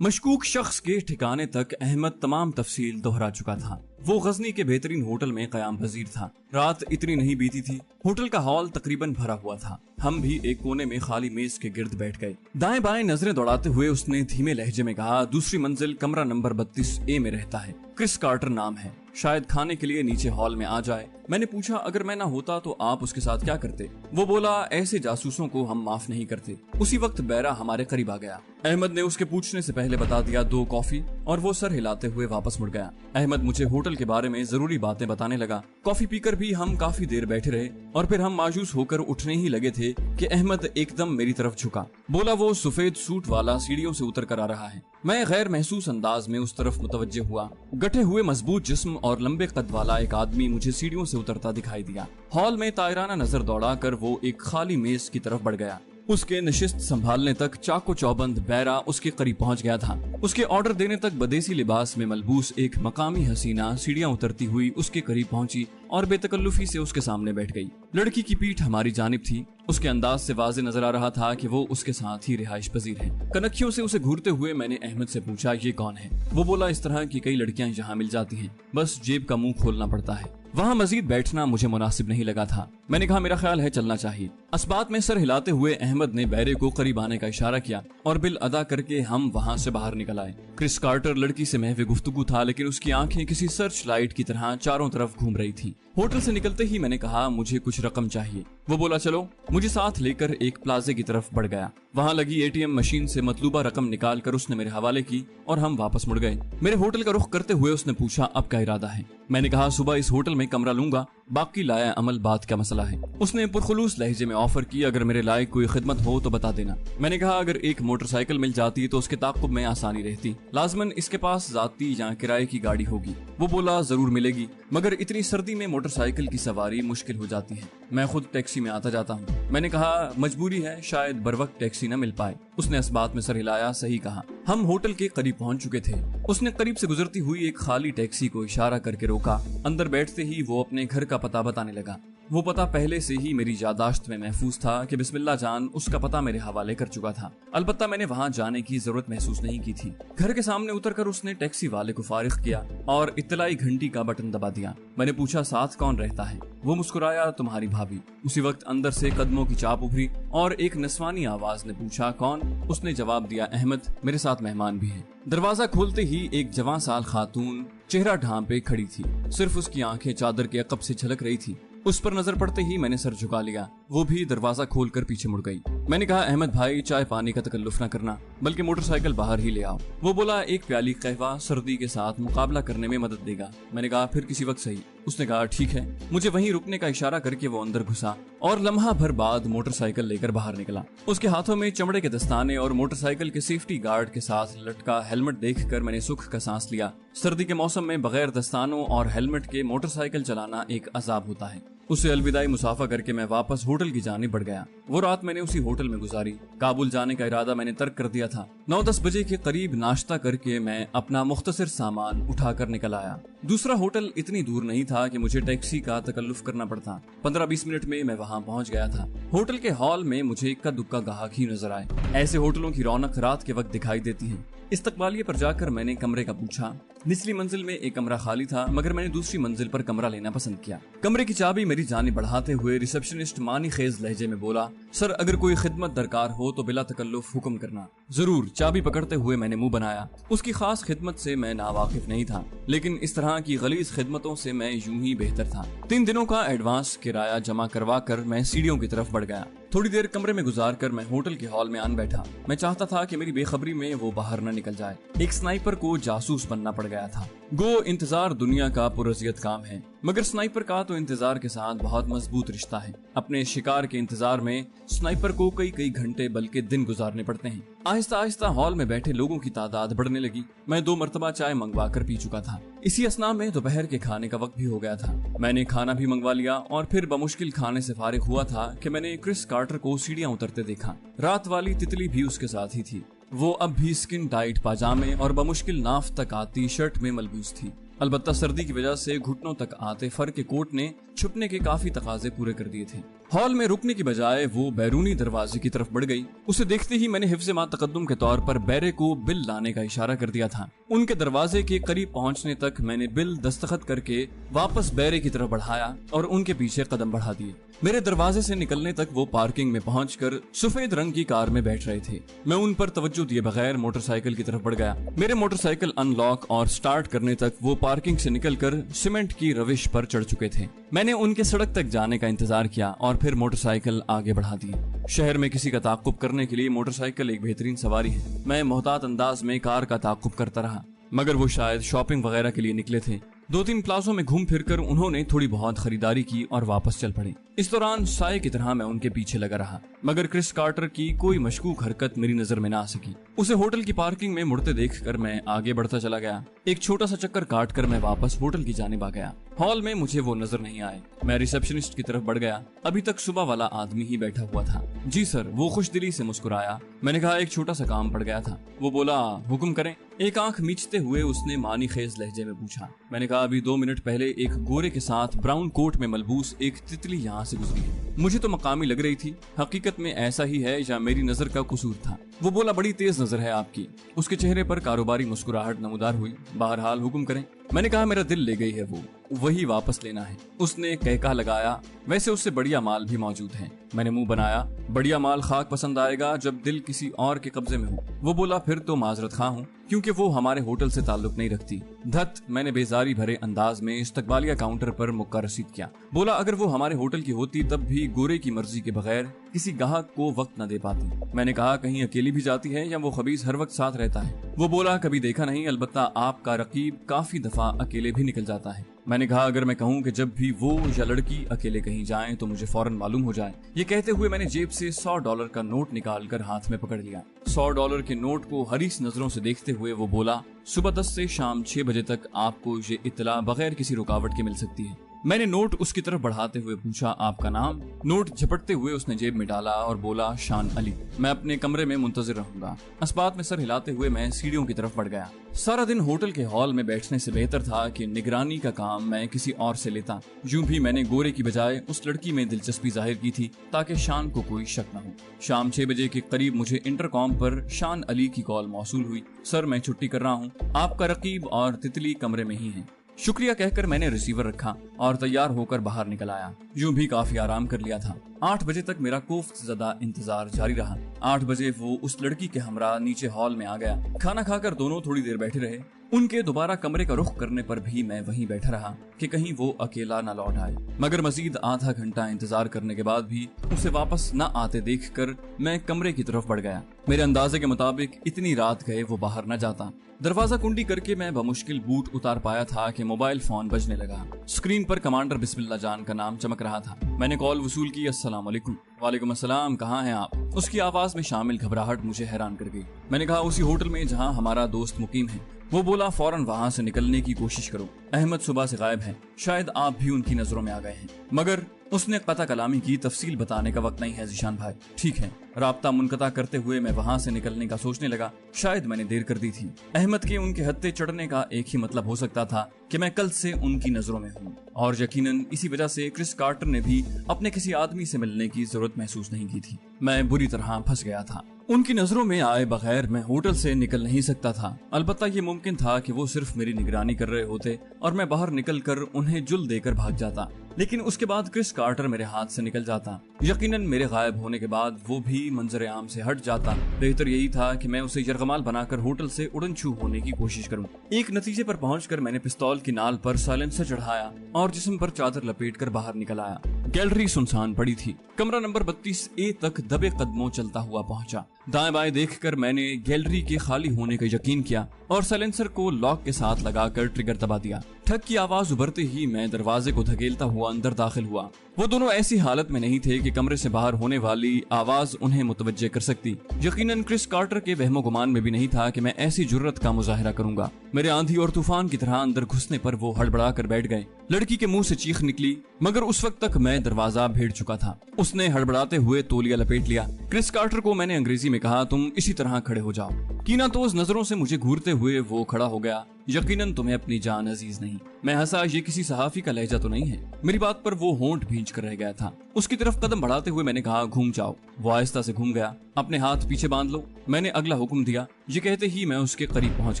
मशकूक शख्स के ठिकाने तक अहमद तमाम तफसील दोहरा चुका था। वो गजनी के बेहतरीन होटल में कयाम पजीर था। रात इतनी नहीं बीती थी। होटल का हॉल तकरीबन भरा हुआ था। हम भी एक कोने में खाली मेज के गिर्द बैठ गए। दाएं बाएं नजरें दौड़ाते हुए उसने धीमे लहजे में कहा, दूसरी मंजिल कमरा नंबर 32A में रहता है। क्रिस कार्टर नाम है, शायद खाने के लिए नीचे हॉल में आ जाए। मैंने पूछा अगर मैं ना होता तो आप उसके साथ क्या करते? वो बोला ऐसे जासूसों को हम माफ नहीं करते। उसी वक्त बैरा हमारे करीब आ गया। अहमद ने उसके पूछने से पहले बता दिया 2 कॉफी, और वो सर हिलाते हुए वापस मुड़ गया। अहमद मुझे होटल के बारे में जरूरी बातें बताने लगा। कॉफी पीकर भी हम काफी देर बैठे रहे और फिर हम मायूस होकर उठने ही लगे थे कि अहमद एकदम मेरी तरफ झुका। बोला वो सफेद सूट वाला सीढ़ियों से उतर कर आ रहा है। मैं गैर महसूस अंदाज में उस तरफ मुतवज्जे हुआ। गठे हुए मजबूत जिस्म और लंबे कद वाला एक आदमी मुझे सीढ़ियों से उतरता दिखाई दिया। हॉल में तायराना नजर दौड़ाकर वो एक खाली मेज की तरफ बढ़ गया। उसके नशिस्त संभालने तक चाको चौबंद बैरा उसके करीब पहुंच गया था। उसके ऑर्डर देने तक बदेसी लिबास में मलबूस एक मकामी हसीना सीढ़ियां उतरती हुई उसके करीब पहुंची और बेतकल्लुफी से उसके सामने बैठ गई। लड़की की पीठ हमारी जानिब थी। उसके अंदाज से वाज़े नजर आ रहा था कि वो उसके साथ ही रिहाइश पजीर है। कनखियों से उसे घूरते हुए मैंने अहमद से पूछा ये कौन है? वो बोला इस तरह की कई लड़कियां यहाँ मिल जाती हैं, बस जेब का मुंह खोलना पड़ता है। वहाँ मजीद बैठना मुझे मुनासिब नहीं लगा था। मैंने कहा मेरा ख्याल है चलना चाहिए। अस्बात में सर हिलाते हुए अहमद ने बैरे को करीब आने का इशारा किया और बिल अदा करके हम वहाँ से बाहर निकल आए। क्रिस कार्टर लड़की से महवे गुफ्तगू था, लेकिन उसकी आंखें किसी सर्च लाइट की तरह चारों तरफ घूम रही थी। होटल से निकलते ही मैंने कहा मुझे कुछ रकम चाहिए। वो बोला चलो। मुझे साथ लेकर एक प्लाजे की तरफ बढ़ गया। वहाँ लगी ATM मशीन से मतलूबा रकम निकाल कर उसने मेरे हवाले की और हम वापस मुड़ गए। मेरे होटल का रुख करते हुए उसने पूछा अब क्या इरादा है? मैंने कहा सुबह इस होटल में कमरा लूंगा باقی لایا عمل بات کا مسئلہ ہے۔ اس نے پرخلوص لہجے میں آفر کی اگر میرے لائق کوئی خدمت ہو تو بتا دینا۔ میں نے کہا اگر ایک موٹر سائیکل مل جاتی تو اس کے تعاقب میں آسانی رہتی، لازماً اس کے پاس ذاتی یا کرائے کی گاڑی ہوگی۔ وہ بولا ضرور ملے گی، مگر اتنی سردی میں موٹر سائیکل کی سواری مشکل ہو جاتی ہے، میں خود ٹیکسی میں آتا جاتا ہوں۔ میں نے کہا مجبوری ہے، شاید بروقت ٹیکسی نہ مل پائے۔ اس نے اس بات میں سر ہلایا، صحیح کہا۔ ہم ہوٹل کے قریب پہنچ چکے تھے۔ اس نے قریب سے گزرتی ہوئی ایک خالی ٹیکسی کو اشارہ کر کے روکا۔ اندر بیٹھتے ہی وہ اپنے گھر کا پتہ بتانے لگا۔ وہ پتہ پہلے سے ہی میری یادداشت میں محفوظ تھا کہ بسم اللہ جان اس کا پتہ میرے حوالے کر چکا تھا، البتہ میں نے وہاں جانے کی ضرورت محسوس نہیں کی تھی۔ گھر کے سامنے اتر کر اس نے ٹیکسی والے کو فارغ کیا اور اطلاعی گھنٹی کا بٹن دبا دیا۔ میں نے پوچھا ساتھ کون رہتا ہے؟ وہ مسکرایا، تمہاری بھابھی۔ اسی وقت اندر سے قدموں کی چاپ ابھری اور ایک نسوانی آواز نے پوچھا کون؟ اس نے جواب دیا احمد، میرے ساتھ مہمان بھی ہیں۔ دروازہ کھولتے ہی ایک جوان سال خاتون چہرہ ڈھانپے کھڑی تھی، صرف اس کی آنکھیں چادر کے عقب سے جھلک رہی تھی۔ اس پر نظر پڑتے ہی میں نے سر جھکا لیا۔ وہ بھی دروازہ کھول کر پیچھے مڑ گئی۔ میں نے کہا احمد بھائی چائے پانی کا تکلف نہ کرنا، بلکہ موٹر سائیکل باہر ہی لے آؤ۔ وہ بولا ایک پیالی قہوہ سردی کے ساتھ مقابلہ کرنے میں مدد دے گا۔ میں نے کہا پھر کسی وقت صحیح۔ اس نے کہا ٹھیک ہے۔ مجھے وہیں رکنے کا اشارہ کر کے وہ اندر گھسا اور لمحہ بھر بعد موٹر سائیکل لے کر باہر نکلا۔ اس کے ہاتھوں میں چمڑے کے دستانے اور موٹر سائیکل کے سیفٹی گارڈ کے ساتھ لٹکا ہیلمٹ دیکھ کر میں نے سکھ کا سانس لیا۔ سردی کے موسم میں بغیر دستانوں اور ہیلمٹ کے موٹر سائیکل چلانا ایک عذاب ہوتا ہے۔ اسے الوداعی مصافحہ کر کے میں واپس ہوٹل کی جانب بڑھ گیا۔ وہ رات میں نے اسی ہوٹل میں گزاری۔ کابل جانے کا ارادہ میں نے ترک کر دیا تھا۔ 9-10 بجے کے قریب ناشتہ کر کے میں اپنا مختصر سامان اٹھا کر نکل آیا۔ دوسرا ہوٹل اتنی دور نہیں تھا کہ مجھے ٹیکسی کا تکلف کرنا پڑتا۔ 15-20 منٹ میں میں وہاں پہنچ گیا تھا۔ ہوٹل کے ہال میں مجھے اکا دکا گاہک ہی نظر آئے۔ ایسے ہوٹلوں کی رونق رات کے وقت دکھائی دیتی ہے۔ استقبالیے پر جا کر میں نے کمرے کا پوچھا۔ نچلی منزل میں ایک کمرہ خالی تھا، مگر میں نے دوسری منزل پر کمرہ لینا پسند کیا۔ کمرے کی چابی میری جانب بڑھاتے ہوئے ریسپشنسٹ معنی خیز لہجے میں بولا سر اگر کوئی خدمت درکار ہو تو بلا تکلف حکم کرنا۔ ضرور، چابی پکڑتے ہوئے میں نے منہ بنایا۔ اس کی خاص خدمت سے میں ناواقف نہیں تھا، لیکن اس طرح کی غلیظ خدمتوں سے میں یوں ہی بہتر تھا۔ 3 دنوں کا ایڈوانس کرایہ جمع کروا کر میں سیڑھیوں کی طرف بڑھ گیا۔ تھوڑی دیر کمرے میں گزار کر میں ہوٹل کے ہال میں آن بیٹھا۔ میں چاہتا تھا کہ میری بے خبری میں وہ باہر نہ نکل جائے۔ ایک سنائپر کو جاسوس بننا پڑ گیا تھا۔ گو انتظار دنیا کا پرازیت کام ہے، مگر سنائپر کا تو انتظار کے ساتھ بہت مضبوط رشتہ ہے۔ اپنے شکار کے انتظار میں سنائپر کو کئی گھنٹے بلکہ دن گزارنے پڑتے ہیں۔ آہستہ آہستہ ہال میں بیٹھے لوگوں کی تعداد بڑھنے لگی۔ میں 2 مرتبہ چائے منگوا کر پی چکا تھا۔ اسی اثنا میں دوپہر کے کھانے کا وقت بھی ہو گیا تھا۔ میں نے کھانا بھی منگوا لیا اور پھر بمشکل کھانے سے فارغ ہوا تھا کہ میں نے کرس کارٹر کو سیڑھیاں اترتے دیکھا۔ رات والی تتلی بھی اس کے ساتھ ہی تھی۔ وہ اب بھی سکن ٹائٹ پاجامے اور بمشکل ناف تک آتی شرٹ میں ملبوس تھی۔ البتہ سردی کی وجہ سے گھٹنوں تک آتے فر کے کوٹ نے چھپنے کے کافی تقاضے پورے کر دیے تھے۔ ہال میں رکنے کی بجائے وہ بیرونی دروازے کی طرف بڑھ گئی۔ اسے دیکھتے ہی میں نے حفظ ما تقدم کے طور پر بیرے کو بل لانے کا اشارہ کر دیا تھا۔ ان کے دروازے کے قریب پہنچنے تک میں نے بل دستخط کر کے واپس بیرے کی طرف بڑھایا اور ان کے پیچھے قدم بڑھا دیے۔ میرے دروازے سے نکلنے تک وہ پارکنگ میں پہنچ کر سفید رنگ کی کار میں بیٹھ رہے تھے۔ میں ان پر توجہ دیے بغیر موٹر سائیکل کی طرف بڑھ گیا۔ میرے موٹر سائیکل ان لاک اور سٹارٹ کرنے تک وہ پارکنگ سے نکل کر سیمنٹ کی روش پر چڑھ چکے تھے۔ میں نے ان کے سڑک تک جانے کا انتظار کیا اور پھر موٹر سائیکل آگے بڑھا دی۔ شہر میں کسی کا تعاقب کرنے کے لیے موٹر سائیکل ایک بہترین سواری ہے۔ میں محتاط انداز میں کار کا تعاقب کرتا رہا، مگر وہ شاید شاپنگ وغیرہ کے لیے نکلے تھے۔ 2-3 پلازوں میں گھوم پھر کر انہوں نے تھوڑی بہت خریداری کی اور واپس چل پڑے۔ اس دوران سائے کی طرح میں ان کے پیچھے لگا رہا، مگر کرس کارٹر کی کوئی مشکوک حرکت میری نظر میں نہ آ سکی۔ اسے ہوٹل کی پارکنگ میں مڑتے دیکھ کر میں آگے بڑھتا چلا گیا۔ ایک چھوٹا سا چکر کاٹ کر میں واپس ہوٹل کی جانب آ گیا۔ ہال میں مجھے وہ نظر نہیں آئے۔ میں ریسپشنسٹ کی طرف بڑھ گیا۔ ابھی تک صبح والا آدمی ہی بیٹھا ہوا تھا۔ جی سر، وہ خوش دلی سے مسکرایا۔ میں نے کہا ایک چھوٹا سا کام پڑ گیا تھا۔ وہ بولا حکم کریں۔ ایک آنکھ میچتے ہوئے اس نے معنی خیز لہجے میں پوچھا۔ میں نے کہا ابھی 2 منٹ پہلے ایک گورے کے ساتھ براؤن کوٹ میں ملبوس ایک تتلی یہاں سے گزری ہے۔ مجھے تو مقامی لگ رہی تھی، حقیقت میں ایسا ہی ہے یا میری نظر کا قصور تھا؟ وہ بولا بڑی تیز نظر ہے آپ کی۔ اس کے چہرے پر کاروباری مسکراہٹ نمودار ہوئی۔ بہرحال حکم کریں۔ میں نے کہا میرا دل لے گئی ہے، وہ وہی واپس لینا ہے۔ اس نے کہکا لگایا، ویسے اس سے بڑھیا مال بھی موجود ہے۔ میں نے منہ بنایا، بڑھیا مال خاک پسند آئے گا جب دل کسی اور کے قبضے میں ہو۔ وہ بولا پھر تو معذرت خواہ ہوں، کیونکہ وہ ہمارے ہوٹل سے تعلق نہیں رکھتی۔ دھت، میں نے بیزاری بھرے انداز میں استقبالیہ کاؤنٹر پر مکہ رسید کیا۔ بولا اگر وہ ہمارے ہوٹل کی ہوتی تب بھی گورے کی مرضی کے بغیر کسی گاہک کو وقت نہ دے پاتی۔ میں نے کہا کہیں اکیلی بھی جاتی ہے یا وہ خبیث ہر وقت ساتھ رہتا ہے؟ وہ بولا کبھی دیکھا نہیں، البتہ آپ کا رقیب کافی دفعہ اکیلے بھی نکل جاتا ہے۔ मैंने कहा अगर मैं कहूं कि जब भी वो या लड़की अकेले कहीं जाएं तो मुझे फौरन मालूम हो जाए। ये कहते हुए मैंने जेब से $100 का नोट निकालकर हाथ में पकड़ लिया। $100 के नोट को हरीस नजरों से देखते हुए वो बोला, सुबह 10 से शाम 6 बजे तक आपको ये इत्तला बगैर किसी रुकावट के मिल सकती है। मैंने नोट उसकी तरफ बढ़ाते हुए पूछा, आपका नाम? नोट झपटते हुए उसने जेब में डाला और बोला, शान अली। मैं अपने कमरे में मुंतजिर रहूंगा। अस्पात में सर हिलाते हुए मैं सीढ़ियों की तरफ बढ़ गया। सारा दिन होटल के हॉल में बैठने से बेहतर था कि निगरानी का काम मैं किसी और से लेता। यूं भी मैंने गोरे की बजाय उस लड़की में दिलचस्पी जाहिर की थी ताकि शान को कोई शक न हो। शाम 6 बजे के करीब मुझे इंटरकॉम पर शान अली की कॉल मौसूल हुई। सर, मैं छुट्टी कर रहा हूँ, आपका रकीब और तितली कमरे में ही है। शुक्रिया कहकर मैंने रिसीवर रखा और तैयार होकर बाहर निकल आया। यूं भी काफी आराम कर लिया था। 8 बजे तक मेरा कोफ्तज़दा इंतजार जारी रहा। 8 बजे वो उस लड़की के हमरा नीचे हॉल में आ गया। खाना खाकर दोनों थोड़ी देर बैठे रहे। उनके दोबारा कमरे का रुख करने पर भी मैं वहीं बैठा रहा कि कहीं वो अकेला न लौट आए। मगर मजीद आधा घंटा इंतजार करने के बाद भी उसे वापस न आते देखकर मैं कमरे की तरफ बढ़ गया। मेरे अंदाजे के मुताबिक इतनी रात गए वो बाहर न जाता। दरवाजा कुंडी करके मैं बमुश्किल बूट उतार पाया था कि मोबाइल फोन बजने लगा। स्क्रीन पर कमांडर बिस्मिल्लाह जान का नाम चमक रहा था। मैंने कॉल वसूल की। अस्सलाम वालेकुम। वालेकुम अस्सलाम, कहाँ हैं आप? उसकी आवाज में शामिल घबराहट मुझे हैरान कर गई। मैंने कहा, उसी होटल में जहाँ हमारा दोस्त मुकीम है। वो बोला, फौरन वहाँ से निकलने की कोशिश करो। अहमद सुबह से गायब है, शायद आप भी उनकी नजरों में आ गए हैं। मगर उसने कता कलामी की, तफसील बताने का वक्त नहीं है जीशान भाई। ठीक है। राब्ता मुनक़ता करते हुए मैं वहाँ से निकलने का सोचने लगा। शायद मैंने देर कर दी थी। अहमद के उनके हत्थे चढ़ने का एक ही मतलब हो सकता था कि मैं कल से उनकी नजरों में हूँ, और यकीनन इसी वजह से क्रिस कार्टर ने भी अपने किसी आदमी से मिलने की जरूरत महसूस नहीं की थी। मैं बुरी तरह फंस गया था। उनकी नजरों में आए बगैर मैं होटल से निकल नहीं सकता था। अलबत्ता ये मुमकिन था कि वो सिर्फ मेरी निगरानी कर रहे होते और मैं बाहर निकलकर उन्हें जुल देकर भाग जाता। लेकिन उसके बाद क्रिस कार्टर मेरे हाथ से निकल जाता। यकीनन मेरे गायब होने के बाद वो भी मंजर आम से हट जाता। बेहतर यही था कि मैं उसे यरगमाल बनाकर होटल से उड़न छू होने की कोशिश करूं। एक नतीजे पर पहुंचकर मैंने पिस्तौल की नाल पर साइलेंसर चढ़ाया और जिस्म पर चादर लपेटकर बाहर निकल आया। गैलरी सुनसान पड़ी थी। कमरा नंबर 32A तक दबे कदमों चलता हुआ पहुंचा। दाएं बाएं देखकर मैंने गैलरी के खाली होने का यकीन किया और साइलेंसर को लॉक के साथ लगाकर ट्रिगर दबा दिया। ठक की आवाज उभरते ही मैं दरवाजे को धकेलता हुआ अंदर दाखिल हुआ। वो दोनों ऐसी हालत में नहीं थे कि कमरे से बाहर होने वाली आवाज उन्हें मुतवज्जे कर सकती। यकीनन क्रिस कार्टर के वहमो गुमान में भी नहीं था कि मैं ऐसी जुर्रत का मुजाहिरा करूंगा। मेरे आंधी और तूफान की तरह अंदर घुसने पर वो हड़बड़ा कर बैठ गए। लड़की के मुंह से चीख निकली, मगर उस वक्त तक मैं दरवाजा भेड़ चुका था। उसने हड़बड़ाते हुए तौलिया लपेट लिया। क्रिस कार्टर को मैंने अंग्रेजी में कहा, तुम इसी तरह खड़े हो जाओ। कीनातोज नजरों से मुझे घूरते हुए वो खड़ा हो गया। यकीनन तुम्हें अपनी जान अजीज नहीं। मैं हंसा, ये किसी सहाफी का लहजा तो नहीं है। मेरी बात पर वो होंठ भींच कर रह गया था। उसकी तरफ कदम बढ़ाते हुए मैंने कहा, घूम जाओ। वो आहिस्ता से घूम गया। अपने हाथ पीछे बांध लो, मैंने अगला हुक्म दिया। ये कहते ही मैं उसके करीब पहुंच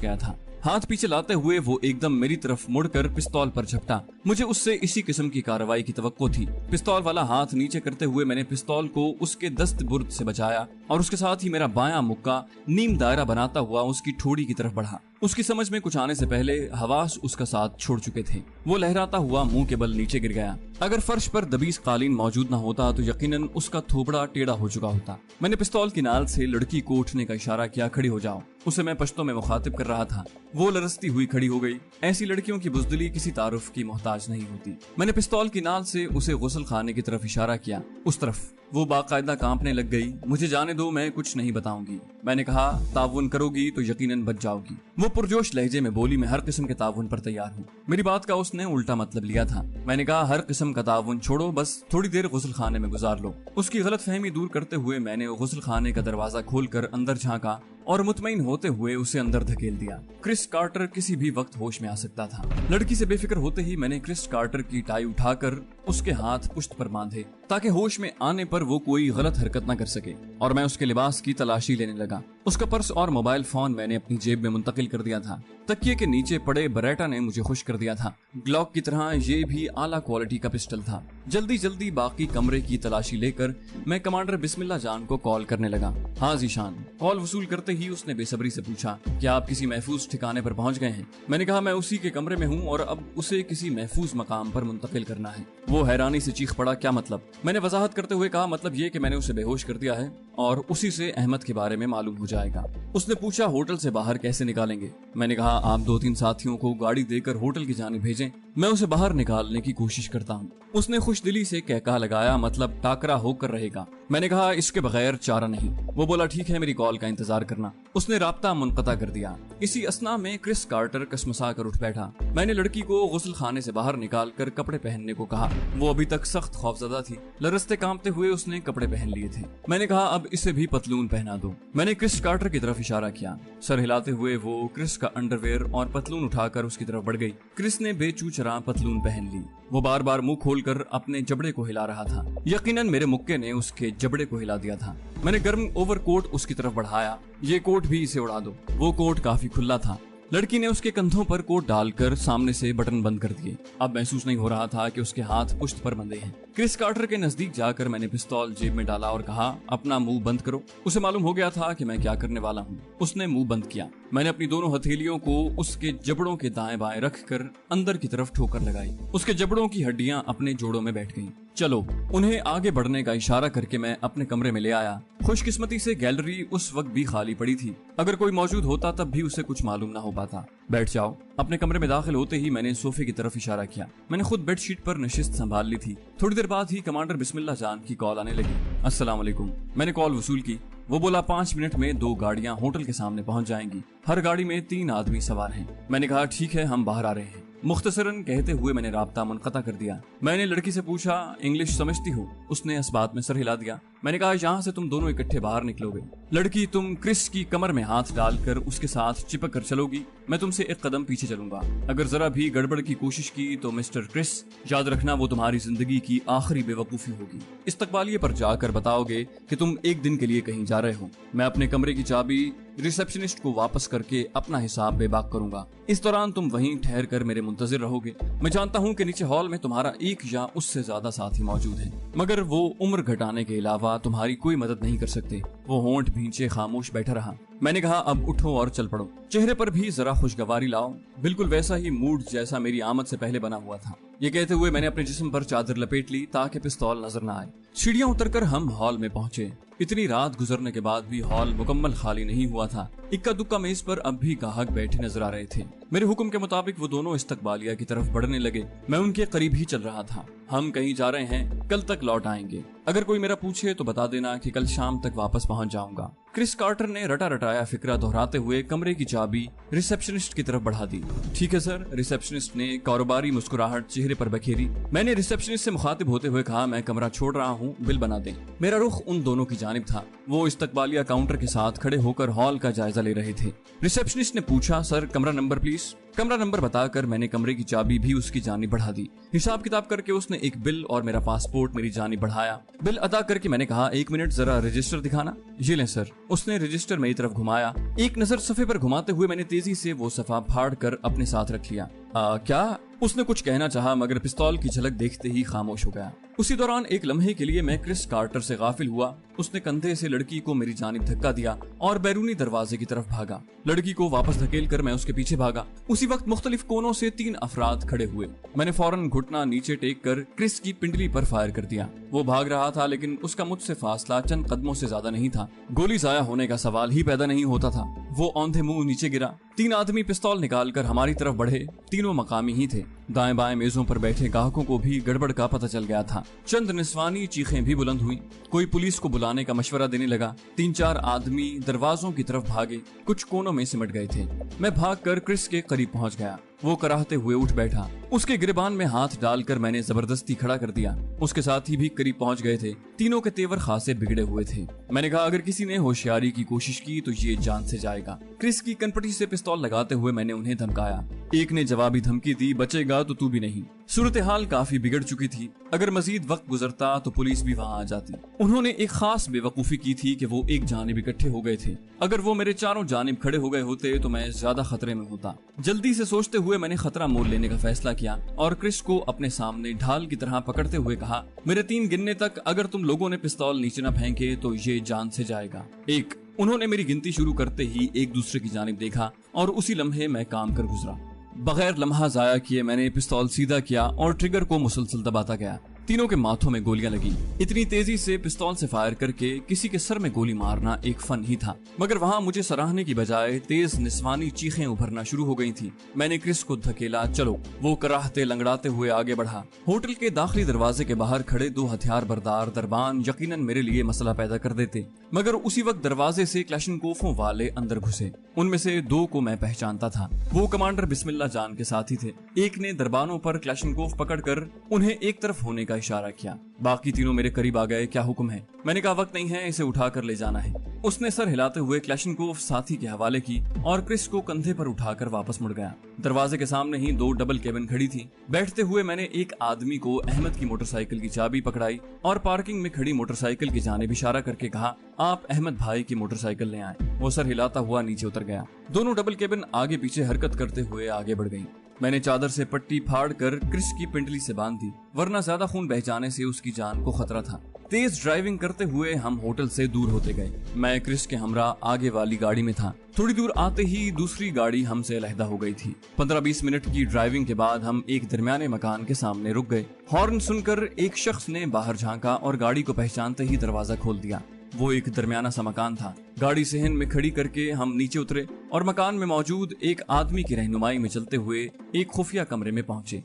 गया था। हाथ पीछे लाते हुए वो एकदम मेरी तरफ मुड़कर पिस्तौल पर झपटा। मुझे उससे इसी किस्म की कार्रवाई की तवक्को थी। पिस्तौल वाला हाथ नीचे करते हुए मैंने पिस्तौल को उसके दस्तबुर्द से बचाया और उसके साथ ही मेरा बायां मुक्का नीम दायरा बनाता हुआ उसकी ठोड़ी की तरफ बढ़ा। उसकी समझ में कुछ आने से पहले हवास उसका साथ छोड़ चुके थे। वो लहराता हुआ मुंह के बल नीचे गिर गया। अगर फर्श पर दबीस कालीन मौजूद न होता तो यकीनन उसका थोबड़ा टेढ़ा हो चुका होता। मैंने पिस्तौल की नाल से लड़की को उठने का इशारा किया, खड़ी हो जाओ। उसे मैं पश्तो में मुखातिब कर रहा था। वो लरसती हुई खड़ी हो गई। ऐसी लड़कियों की बुज़दिली किसी तारुफ की मोहताज नहीं होती। मैंने पिस्तौल की नाल से उसे गुस्ल खाने की तरफ इशारा किया, उस तरफ। वो बाकायदा कांपने लग गई। मुझे जाने दो, मैं कुछ नहीं बताऊंगी। मैंने कहा, ताउन करोगी तो यकीनन बच जाओगी। वो पुरजोश लहजे में बोली, मैं हर किस्म के ताउन पर तैयार हूँ। मेरी बात का उसने उल्टा मतलब लिया था। मैंने कहा, हर किस्म का ताउन छोड़ो, बस थोड़ी देर गुस्ल खाने में गुजार लो। उसकी गलत फहमी दूर करते हुए मैंने गुस्ल खाने का दरवाजा खोलकर अंदर झांका और मुतमईन होते हुए उसे अंदर धकेल दिया। क्रिस कार्टर किसी भी वक्त होश में आ सकता था। लड़की से बेफिक्र होते ही मैंने क्रिस कार्टर की टाई उठाकर उसके हाथ पुश्त पर बांधे ताकि होश में आने पर वो कोई गलत हरकत न कर सके, और मैं उसके लिबास की तलाशी लेने लगा। उसका पर्स और मोबाइल फोन मैंने अपनी जेब में मुंतकिल कर दिया था। तकिए के नीचे पड़े बरेटा ने मुझे खुश कर दिया था। ग्लॉक की तरह ये भी आला क्वालिटी का पिस्टल था। जल्दी जल्दी बाकी कमरे की तलाशी लेकर मैं कमांडर बिस्मिल्लाह जान को कॉल करने लगा। हाँ जीशान। कॉल वसूल करते ही उसने बेसब्री से पूछा, क्या आप किसी महफूज ठिकाने पर पहुंच गए हैं? मैंने कहा, मैं उसी के कमरे में हूँ और अब उसे किसी महफूज मकाम पर मुंतकिल करना है। वो हैरानी से चीख पड़ा, क्या मतलब? मैंने वजाहत करते हुए कहा, मतलब ये कि मैंने उसे बेहोश कर दिया है और उसी से अहमद के बारे में मालूम हो जाएगा। उसने पूछा, होटल से बाहर कैसे निकालेंगे? मैंने कहा, आप 2-3 साथियों को गाड़ी देकर होटल की जानिब भेजें दें, मैं उसे बाहर निकालने की कोशिश करता हूँ। उसने खुश दिली से कहका लगाया, मतलब टाकरा होकर रहेगा। मैंने कहा इसके बगैर चारा नहीं। वो बोला ठीक है, मेरी कॉल का इंतजार करना। उसने राब्ता मुनक़ता कर दिया। इसी असना में क्रिस कार्टर कसमसा कर उठ बैठा। मैंने लड़की को गुस्ल खाने से बाहर निकाल कर कपड़े पहनने को कहा। वो अभी तक सख्त खौफजदा थी। लरजते कांपते हुए उसने कपड़े पहन लिए थे। मैंने कहा अब इसे भी पतलून पहना दो। मैंने क्रिस कार्टर की तरफ इशारा किया। सर हिलाते हुए वो क्रिस का अंडरवेयर और पतलून उठाकर उसकी तरफ बढ़ गई। क्रिस ने बेचूचरा पतलून पहन ली। वो बार बार मुंह खोलकर अपने जबड़े को हिला रहा था। यकीनन मेरे मुक्के ने उसके जबड़े को हिला दिया था। मैंने गर्म ओवरकोट उसकी तरफ बढ़ाया। ये कोट भी इसे उड़ा दो। वो कोट काफी खुला था। लड़की ने उसके कंधों पर कोट डालकर सामने से बटन बंद कर दिए। अब महसूस नहीं हो रहा था कि उसके हाथ पुश्त पर बंधे हैं। क्रिस कार्टर के नजदीक जाकर मैंने पिस्तौल जेब में डाला और कहा अपना मुंह बंद करो। उसे मालूम हो गया था कि मैं क्या करने वाला हूँ। उसने मुंह बंद किया। मैंने अपनी दोनों हथेलियों को उसके जबड़ों के दाएं बाएं रखकर अंदर की तरफ ठोकर लगाई। उसके जबड़ों की हड्डियां अपने जोड़ों में बैठ गईं। चलो, उन्हें आगे बढ़ने का इशारा करके मैं अपने कमरे में ले आया। खुशकिस्मती से गैलरी उस वक्त भी खाली पड़ी थी। अगर कोई मौजूद होता तब भी उसे कुछ मालूम ना हो पाता। बैठ जाओ। अपने कमरे में दाखिल होते ही मैंने सोफे की तरफ इशारा किया। मैंने खुद बेडशीट पर नशिस्त संभाल ली थी। थोड़ी देर बाद ही कमांडर बिस्मिल्लाह जान की कॉल आने लगी। अस्सलाम वालेकुम। मैंने कॉल वसूल की। वो बोला 5 मिनट में 2 गाड़ियां होटल के सामने पहुंच जाएंगी। हर गाड़ी में 3 आदमी सवार हैं। मैंने कहा ठीक है, हम बाहर आ रहे हैं। मुख्तसरन कहते हुए मैंने राब्ता मुनक़ता कर दिया। मैंने लड़की से पूछा इंग्लिश समझती हो? उसने इस बात में सर हिला दिया। मैंने कहा यहाँ से तुम दोनों इकट्ठे बाहर निकलोगे। लड़की, तुम क्रिस की कमर में हाथ डालकर उसके साथ चिपक कर चलोगी। मैं तुमसे 1 कदम पीछे चलूंगा। अगर जरा भी गड़बड़ की कोशिश की तो मिस्टर क्रिस, याद रखना वो तुम्हारी जिंदगी की आखिरी बेवकूफी होगी। इस्तकबालिये पर जाकर बताओगे कि तुम 1 दिन के लिए कहीं जा रहे हो। मैं अपने कमरे की चाबी रिसेप्शनिस्ट को वापस करके अपना हिसाब बेबाक करूंगा। इस दौरान तुम वहीं ठहर कर मेरे मुंतजिर रहोगे। मैं जानता हूँ कि नीचे हॉल में तुम्हारा 1 या उससे ज्यादा साथी मौजूद हैं, मगर वो उम्र घटाने के अलावा तुम्हारी कोई मदद नहीं कर सकते। वो होंठ भींचे खामोश बैठा रहा। मैंने कहा अब उठो और चल पड़ो। चेहरे पर भी जरा खुशगवारी लाओ। बिल्कुल वैसा ही मूड जैसा मेरी आमद से पहले बना हुआ था। ये कहते हुए मैंने अपने जिस्म पर चादर लपेट ली ताकि पिस्तौल नजर न आए। सीढ़ियां उतरकर हम हॉल में पहुंचे। इतनी रात गुजरने के बाद भी हॉल मुकम्मल खाली नहीं हुआ था। इक्का दुक्का मेज पर अब भी गाहक बैठे नजर आ रहे थे। मेरे हुक्म के मुताबिक वो दोनों इस्तकबालिया की तरफ बढ़ने लगे। मैं उनके करीब ही चल रहा था। हम कहीं जा रहे हैं, कल तक लौट आएंगे। अगर कोई मेरा पूछे तो बता देना कि कल शाम तक वापस पहुंच जाऊंगा। क्रिस कार्टर ने रटा रटाया फिक्रा दोहराते हुए कमरे की चाबी रिसेप्शनिस्ट की तरफ बढ़ा दी। ठीक है सर। रिसेप्शनिस्ट ने कारोबारी मुस्कुराहट चेहरे पर बखेरी। मैंने रिसेप्शनिस्ट से मुखातिब होते हुए कहा मैं कमरा छोड़ रहा हूँ, बिल बना दें। मेरा रुख उन दोनों की जानिब था। वो इस्तकबालिया काउंटर के साथ खड़े होकर हॉल का जायजा ले रहे थे। रिसेप्शनिस्ट ने पूछा सर कमरा नंबर प्लीज। कमरा नंबर बताकर मैंने कमरे की चाबी भी उसकी जानिब बढ़ा दी। हिसाब किताब करके उसने एक बिल और मेरा पासपोर्ट मेरी जानिब बढ़ाया। बिल अदा करके मैंने कहा 1 मिनट जरा रजिस्टर दिखाना। ये लें सर। उसने रजिस्टर मेरी तरफ घुमाया। एक नजर सफे पर घुमाते हुए मैंने तेजी से वो सफा फाड़ कर अपने साथ रख लिया। क्या? उसने कुछ कहना चाहा मगर पिस्तौल की झलक देखते ही खामोश हो गया। उसी दौरान एक लम्हे के लिए मैं क्रिस कार्टर से गाफिल हुआ। उसने कंधे से लड़की को मेरी जानिब धक्का दिया और बैरूनी दरवाजे की तरफ भागा। लड़की को वापस धकेल कर मैं उसके पीछे भागा। उसी वक्त मुख्तलिफ कोनों से 3 अफराद खड़े हुए। मैंने फौरन घुटना नीचे टेक कर क्रिस की पिंडली पर फायर कर दिया। वो भाग रहा था लेकिन उसका मुझसे फासला चंद कदमों से ज्यादा नहीं था। गोली जाया होने का सवाल ही पैदा नहीं होता था। वो औंधे मुंह नीचे गिरा। 3 आदमी पिस्तौल निकालकर हमारी तरफ बढ़े। तीनों मकामी ही थे। दाएं बाएं मेजों पर बैठे ग्राहकों को भी गड़बड़ का पता चल गया था। चंद निस्वानी चीखें भी बुलंद हुई। कोई पुलिस को बुलाने का मशवरा देने लगा। 3-4 आदमी दरवाजों की तरफ भागे। कुछ कोनों में सिमट गए थे। मैं भागकर क्रिस के करीब पहुंच गया। वो कराहते हुए उठ बैठा। उसके गिरबान में हाथ डालकर मैंने जबरदस्ती खड़ा कर दिया। उसके साथी भी करीब पहुंच गए थे। तीनों के तेवर खासे बिगड़े हुए थे। मैंने कहा अगर किसी ने होशियारी की कोशिश की तो ये जान से जाएगा। क्रिस की कनपटी से पिस्तौल लगाते हुए मैंने उन्हें धमकाया। एक ने जवाबी धमकी दी, बचेगा तो तू भी नहीं। सूरत हाल काफी बिगड़ चुकी थी। अगर मजीद वक्त गुजरता तो पुलिस भी वहाँ आ जाती। उन्होंने एक खास बेवकूफी की थी कि वो एक जानिब इकट्ठे हो गए थे। अगर वो मेरे चारों जानिब खड़े हो गए होते तो मैं ज्यादा खतरे में होता। जल्दी से सोचते हुए मैंने खतरा मोल लेने का फैसला किया और क्रिस को अपने सामने ढाल की तरह पकड़ते हुए कहा, मेरे 3 गिनने तक अगर तुम लोगों ने पिस्तौल नीचे न फेंके तो ये जान से जाएगा। 1। उन्होंने मेरी गिनती शुरू करते ही एक दूसरे की जानिब देखा और उसी लम्हे मैं काम कर गुजरा। बगैर लम्हा जाया किए मैंने पिस्तौल सीधा किया और ट्रिगर को मुसलसल दबाता गया। तीनों के माथों में गोलियां लगी। इतनी तेजी से पिस्तौल से फायर करके किसी के सर में गोली मारना एक फन ही था, मगर वहाँ मुझे सराहने की बजाय तेज निस्वानी चीखें उभरना शुरू हो गई थी। मैंने क्रिस को धकेला, चलो। वो कराहते लंगड़ाते हुए आगे बढ़ा। होटल के दाखिली दरवाजे के बाहर खड़े 2 हथियार बरदार दरबान यकीनन मेरे लिए मसला पैदा कर देते, मगर उसी वक्त दरवाजे से क्लैशनकोफों वाले अंदर घुसे। उनमें से 2 को मैं पहचानता था। वो कमांडर बिस्मिल्लाह जान के साथी थे। एक ने दरबानों पर क्लैशनकोफ पकड़कर उन्हें एक तरफ होने का इशारा किया। बाकी तीनों मेरे करीब आ गए। क्या हुक्म है? मैंने कहा, वक्त नहीं है, इसे उठाकर ले जाना है। उसने सर हिलाते हुए क्लैशनकोफ साथी के हवाले की और क्रिस को कंधे पर उठाकर वापस मुड़ गया। दरवाजे के सामने ही 2 डबल केबिन खड़ी थी। बैठते हुए मैंने एक आदमी को अहमद की मोटरसाइकिल की चाबी पकड़ाई और पार्किंग में खड़ी मोटरसाइकिल की जानिब इशारा करके कहा, आप अहमद भाई की मोटरसाइकिल ले आए। वो सर हिलाता हुआ नीचे उतर गया। दोनों डबल केबिन आगे पीछे हरकत करते हुए आगे बढ़ गई। मैंने चादर से पट्टी फाड़ कर क्रिस की पिंडली से बांध दी, वरना ज्यादा खून बह जाने से उसकी जान को खतरा था। तेज ड्राइविंग करते हुए हम होटल से दूर होते गए। मैं क्रिस के हमरा आगे वाली गाड़ी में था। थोड़ी दूर आते ही दूसरी गाड़ी हमसे अलहदा हो गई थी। 15-20 मिनट की ड्राइविंग के बाद हम एक दरमियाने मकान के सामने रुक गए। हॉर्न सुनकर एक शख्स ने बाहर झांका और गाड़ी को पहचानते ही दरवाजा खोल दिया। वो एक दरमियाना सा मकान था। गाड़ी सहन में खड़ी करके हम नीचे उतरे और मकान में मौजूद एक आदमी की रहनुमाई में चलते हुए एक खुफिया कमरे में पहुंचे।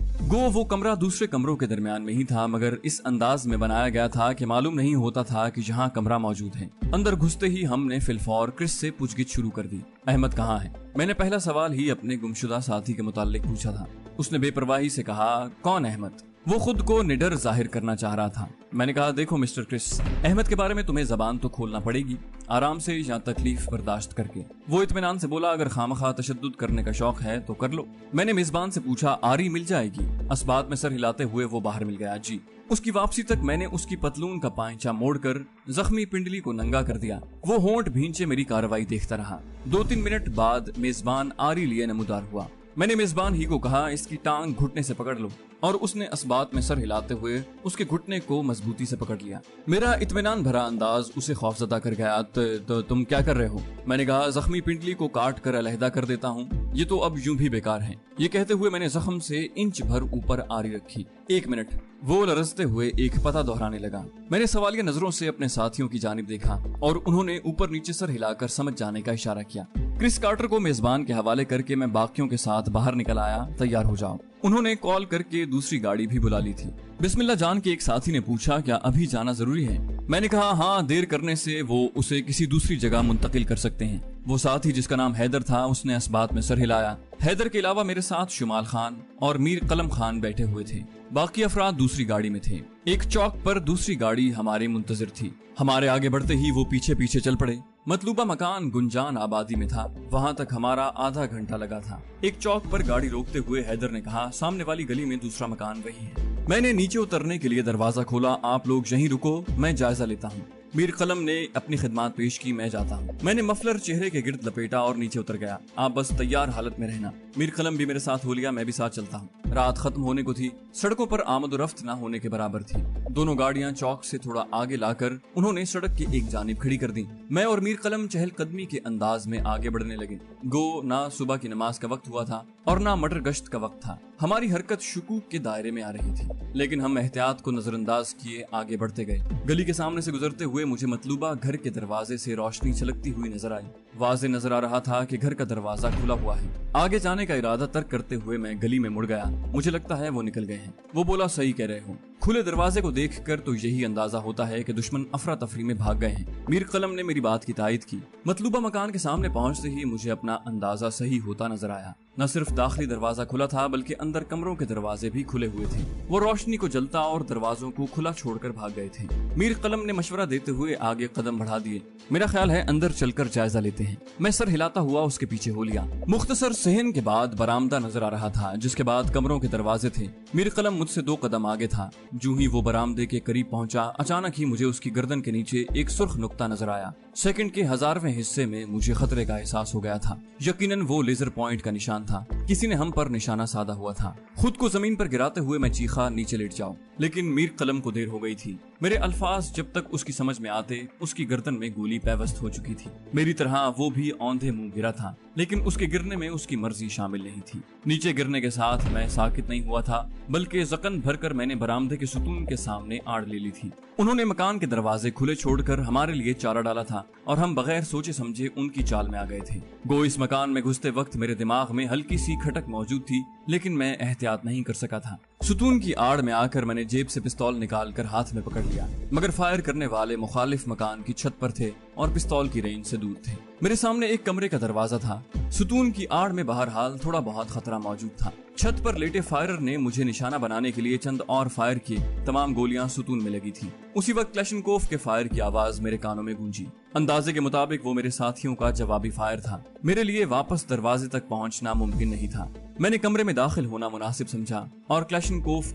वो कमरा दूसरे कमरों के दरमियान में ही था, मगर इस अंदाज में बनाया गया था कि मालूम नहीं होता था कि जहां कमरा मौजूद है। अंदर घुसते ही हमने फिलफौर क्रिस से पूछगिछ शुरू कर दी। अहमद कहाँ है? मैंने पहला सवाल ही अपने गुमशुदा साथी के मुताल्लिक पूछा था। उसने बेपरवाही से कहा, कौन अहमद? वो खुद को निडर जाहिर करना चाह रहा था। मैंने कहा, देखो मिस्टर क्रिस, अहमद के बारे में तुम्हें जबान तो खोलना पड़ेगी, आराम से या तकलीफ बर्दाश्त करके। वो इत्मीनान से बोला, अगर खामखा तशद्दुद करने का शौक है तो कर लो। मैंने मेजबान से पूछा, आरी मिल जाएगी? असबात में सर हिलाते हुए वो बाहर मिल गया। जी। उसकी वापसी तक मैंने उसकी पतलून का पांचा मोड़कर जख्मी पिंडली को नंगा कर दिया। वो होंठ भींचे मेरी कार्रवाई देखता रहा। 2-3 मिनट बाद मेजबान आरी लिए नमूदार हुआ। मैंने मेजबान ही को कहा, इसकी टांग घुटने से पकड़ लो, और उसने असबात में सर हिलाते हुए उसके घुटने को मजबूती से पकड़ लिया। मेरा इत्मीनान भरा अंदाज उसे खौफजदा कर गया। तो तुम क्या कर रहे हो? मैंने कहा, जख्मी पिंडली को काट कर अलहदा कर देता हूँ, ये तो अब यूं भी बेकार है। ये कहते हुए मैंने जख्म से इंच भर ऊपर आरी रखी। 1 मिनट। वो लरजते हुए एक पता दोहराने लगा। मैंने सवालिया नजरों से अपने साथियों की जानिब देखा और उन्होंने ऊपर नीचे सर हिलाकर समझ जाने का इशारा किया। क्रिस कार्टर को मेजबान के हवाले करके मैं बाकियों के साथ बाहर निकल आया। तैयार हो जाओ। उन्होंने कॉल करके दूसरी गाड़ी भी बुला ली थी। बिस्मिल्लाह जान के एक साथी ने पूछा, क्या अभी जाना जरूरी है? मैंने कहा, हाँ, देर करने से वो उसे किसी दूसरी जगह मुंतकिल कर सकते हैं। वो साथी जिसका नाम हैदर था, उसने असबात में सर हिलाया। हैदर के अलावा मेरे साथ शुमाल खान और मीर कलम खान बैठे हुए थे। बाकी अफराद दूसरी गाड़ी में थे। एक चौक पर दूसरी गाड़ी हमारे मुंतजिर थी। हमारे आगे बढ़ते ही वो पीछे पीछे चल पड़े। मतलूबा मकान गुंजान आबादी में था। वहाँ तक हमारा आधा घंटा लगा था। एक चौक पर गाड़ी रोकते हुए हैदर ने कहा, सामने वाली गली में दूसरा मकान वही है। मैंने नीचे उतरने के लिए दरवाजा खोला। आप लोग यहीं रुको, मैं जायजा लेता हूँ। मीर कलम ने अपनी खिदमत पेश की, मैं जाता हूँ। मैंने मफलर चेहरे के गिर्द लपेटा और नीचे उतर गया। आप बस तैयार हालत में रहना। मीर कलम भी मेरे साथ हो लिया, मैं भी साथ चलता हूँ। रात खत्म होने को थी। सड़कों पर आमद-ओ-रफ्त न होने के बराबर थी। दोनों गाड़ियां चौक से थोड़ा आगे लाकर उन्होंने सड़क की एक जानिब खड़ी कर दी। मैं और मीर कलम चहलकदमी के अंदाज में आगे बढ़ने लगे। गो ना सुबह की नमाज का वक्त हुआ था और ना मटर गश्त का वक्त था। हमारी हरकत शुकूक के दायरे में आ रही थी, लेकिन हम एहतियात को नजरअंदाज किए आगे बढ़ते गए। गली के सामने से गुजरते हुए मुझे मतलूबा घर के दरवाजे से रोशनी छलकती हुई नजर आई। वाज़े नजर आ रहा था कि घर का दरवाजा खुला हुआ है। आगे जाने का इरादा तर्क करते हुए मैं गली में मुड़ गया। मुझे लगता है वो निकल गए हैं। वो बोला, सही कह रहे हो। खुले दरवाजे को देखकर तो यही अंदाजा होता है कि दुश्मन अफरा तफरी में भाग गए हैं। मीर कलम ने मेरी बात की तायद की। मतलूबा मकान के सामने पहुंचते ही मुझे अपना अंदाजा सही होता नजर आया। न सिर्फ दाखिली दरवाजा खुला था, बल्कि अंदर कमरों के दरवाजे भी खुले हुए थे। वो रोशनी को जलता और दरवाजों को खुला छोड़कर भाग गए थे। मीर कलम ने मशवरा देते हुए आगे कदम बढ़ा दिए। मेरा ख्याल है अंदर चलकर जायजा लेते हैं। मैं सर हिलाता हुआ उसके पीछे हो लिया। मुख्तसर सहन के बाद बरामदा नजर आ रहा था, जिसके बाद कमरों के दरवाजे थे। मीर कलम मुझसे 2 कदम आगे था। जूं ही वो बरामदे के करीब पहुंचा, अचानक ही मुझे उसकी गर्दन के नीचे एक सुर्ख नुक्ता नजर आया। सेकंड के 1000वें हिस्से में मुझे खतरे का एहसास हो गया था। यकीनन वो लेजर पॉइंट का निशान था। किसी ने हम पर निशाना साधा हुआ था। खुद को जमीन पर गिराते हुए मैं चीखा, नीचे लेट जाओ। लेकिन मीर कलम को देर हो गई थी। मेरे अल्फाज जब तक उसकी समझ में आते, उसकी गर्दन में गोली पैवस्त हो चुकी थी। मेरी तरह वो भी औंधे मुंह गिरा था, लेकिन उसके गिरने में उसकी मर्जी शामिल नहीं थी। नीचे गिरने के साथ मैं साकित नहीं हुआ था, बल्कि जकन भरकर मैंने बरामदे के सुतून के सामने आड़ ले ली थी। उन्होंने मकान के दरवाजे खुले छोड़कर हमारे लिए चारा डाला था और हम बगैर सोचे समझे उनकी चाल में आ गए थे। गो इस मकान में घुसते वक्त मेरे दिमाग में हल्की सी खटक मौजूद थी, लेकिन मैं एहतियात नहीं कर सका था। सुतून की आड़ में आकर मैंने जेब से पिस्तौल निकालकर हाथ में पकड़ लिया, मगर फायर करने वाले मुखालिफ मकान की छत पर थे और पिस्तौल की रेंज से दूर थे। मेरे सामने एक कमरे का दरवाजा था। सुतून की आड़ में बहरहाल थोड़ा बहुत खतरा मौजूद था। छत पर लेटे फायरर ने मुझे निशाना बनाने के लिए चंद और फायर किए। तमाम गोलियां सुतून में लगी थी। उसी वक्त क्लैशनकोफ के फायर की आवाज मेरे कानों में गूंजी। अंदाजे के मुताबिक वो मेरे साथियों का जवाबी फायर था। मेरे लिए वापस दरवाजे तक पहुंचना मुमकिन नहीं था। मैंने कमरे में दाखिल होना मुनासिब समझा और क्लैशनकोफ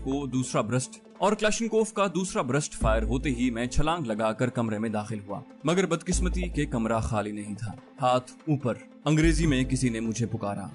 का दूसरा ब्रस्ट फायर होते ही मैं छलांग लगाकर कमरे में दाखिल हुआ, मगर बदकिस्मती के कमरा खाली नहीं था। हाथ ऊपर, अंग्रेजी में किसी ने मुझे पुकारा।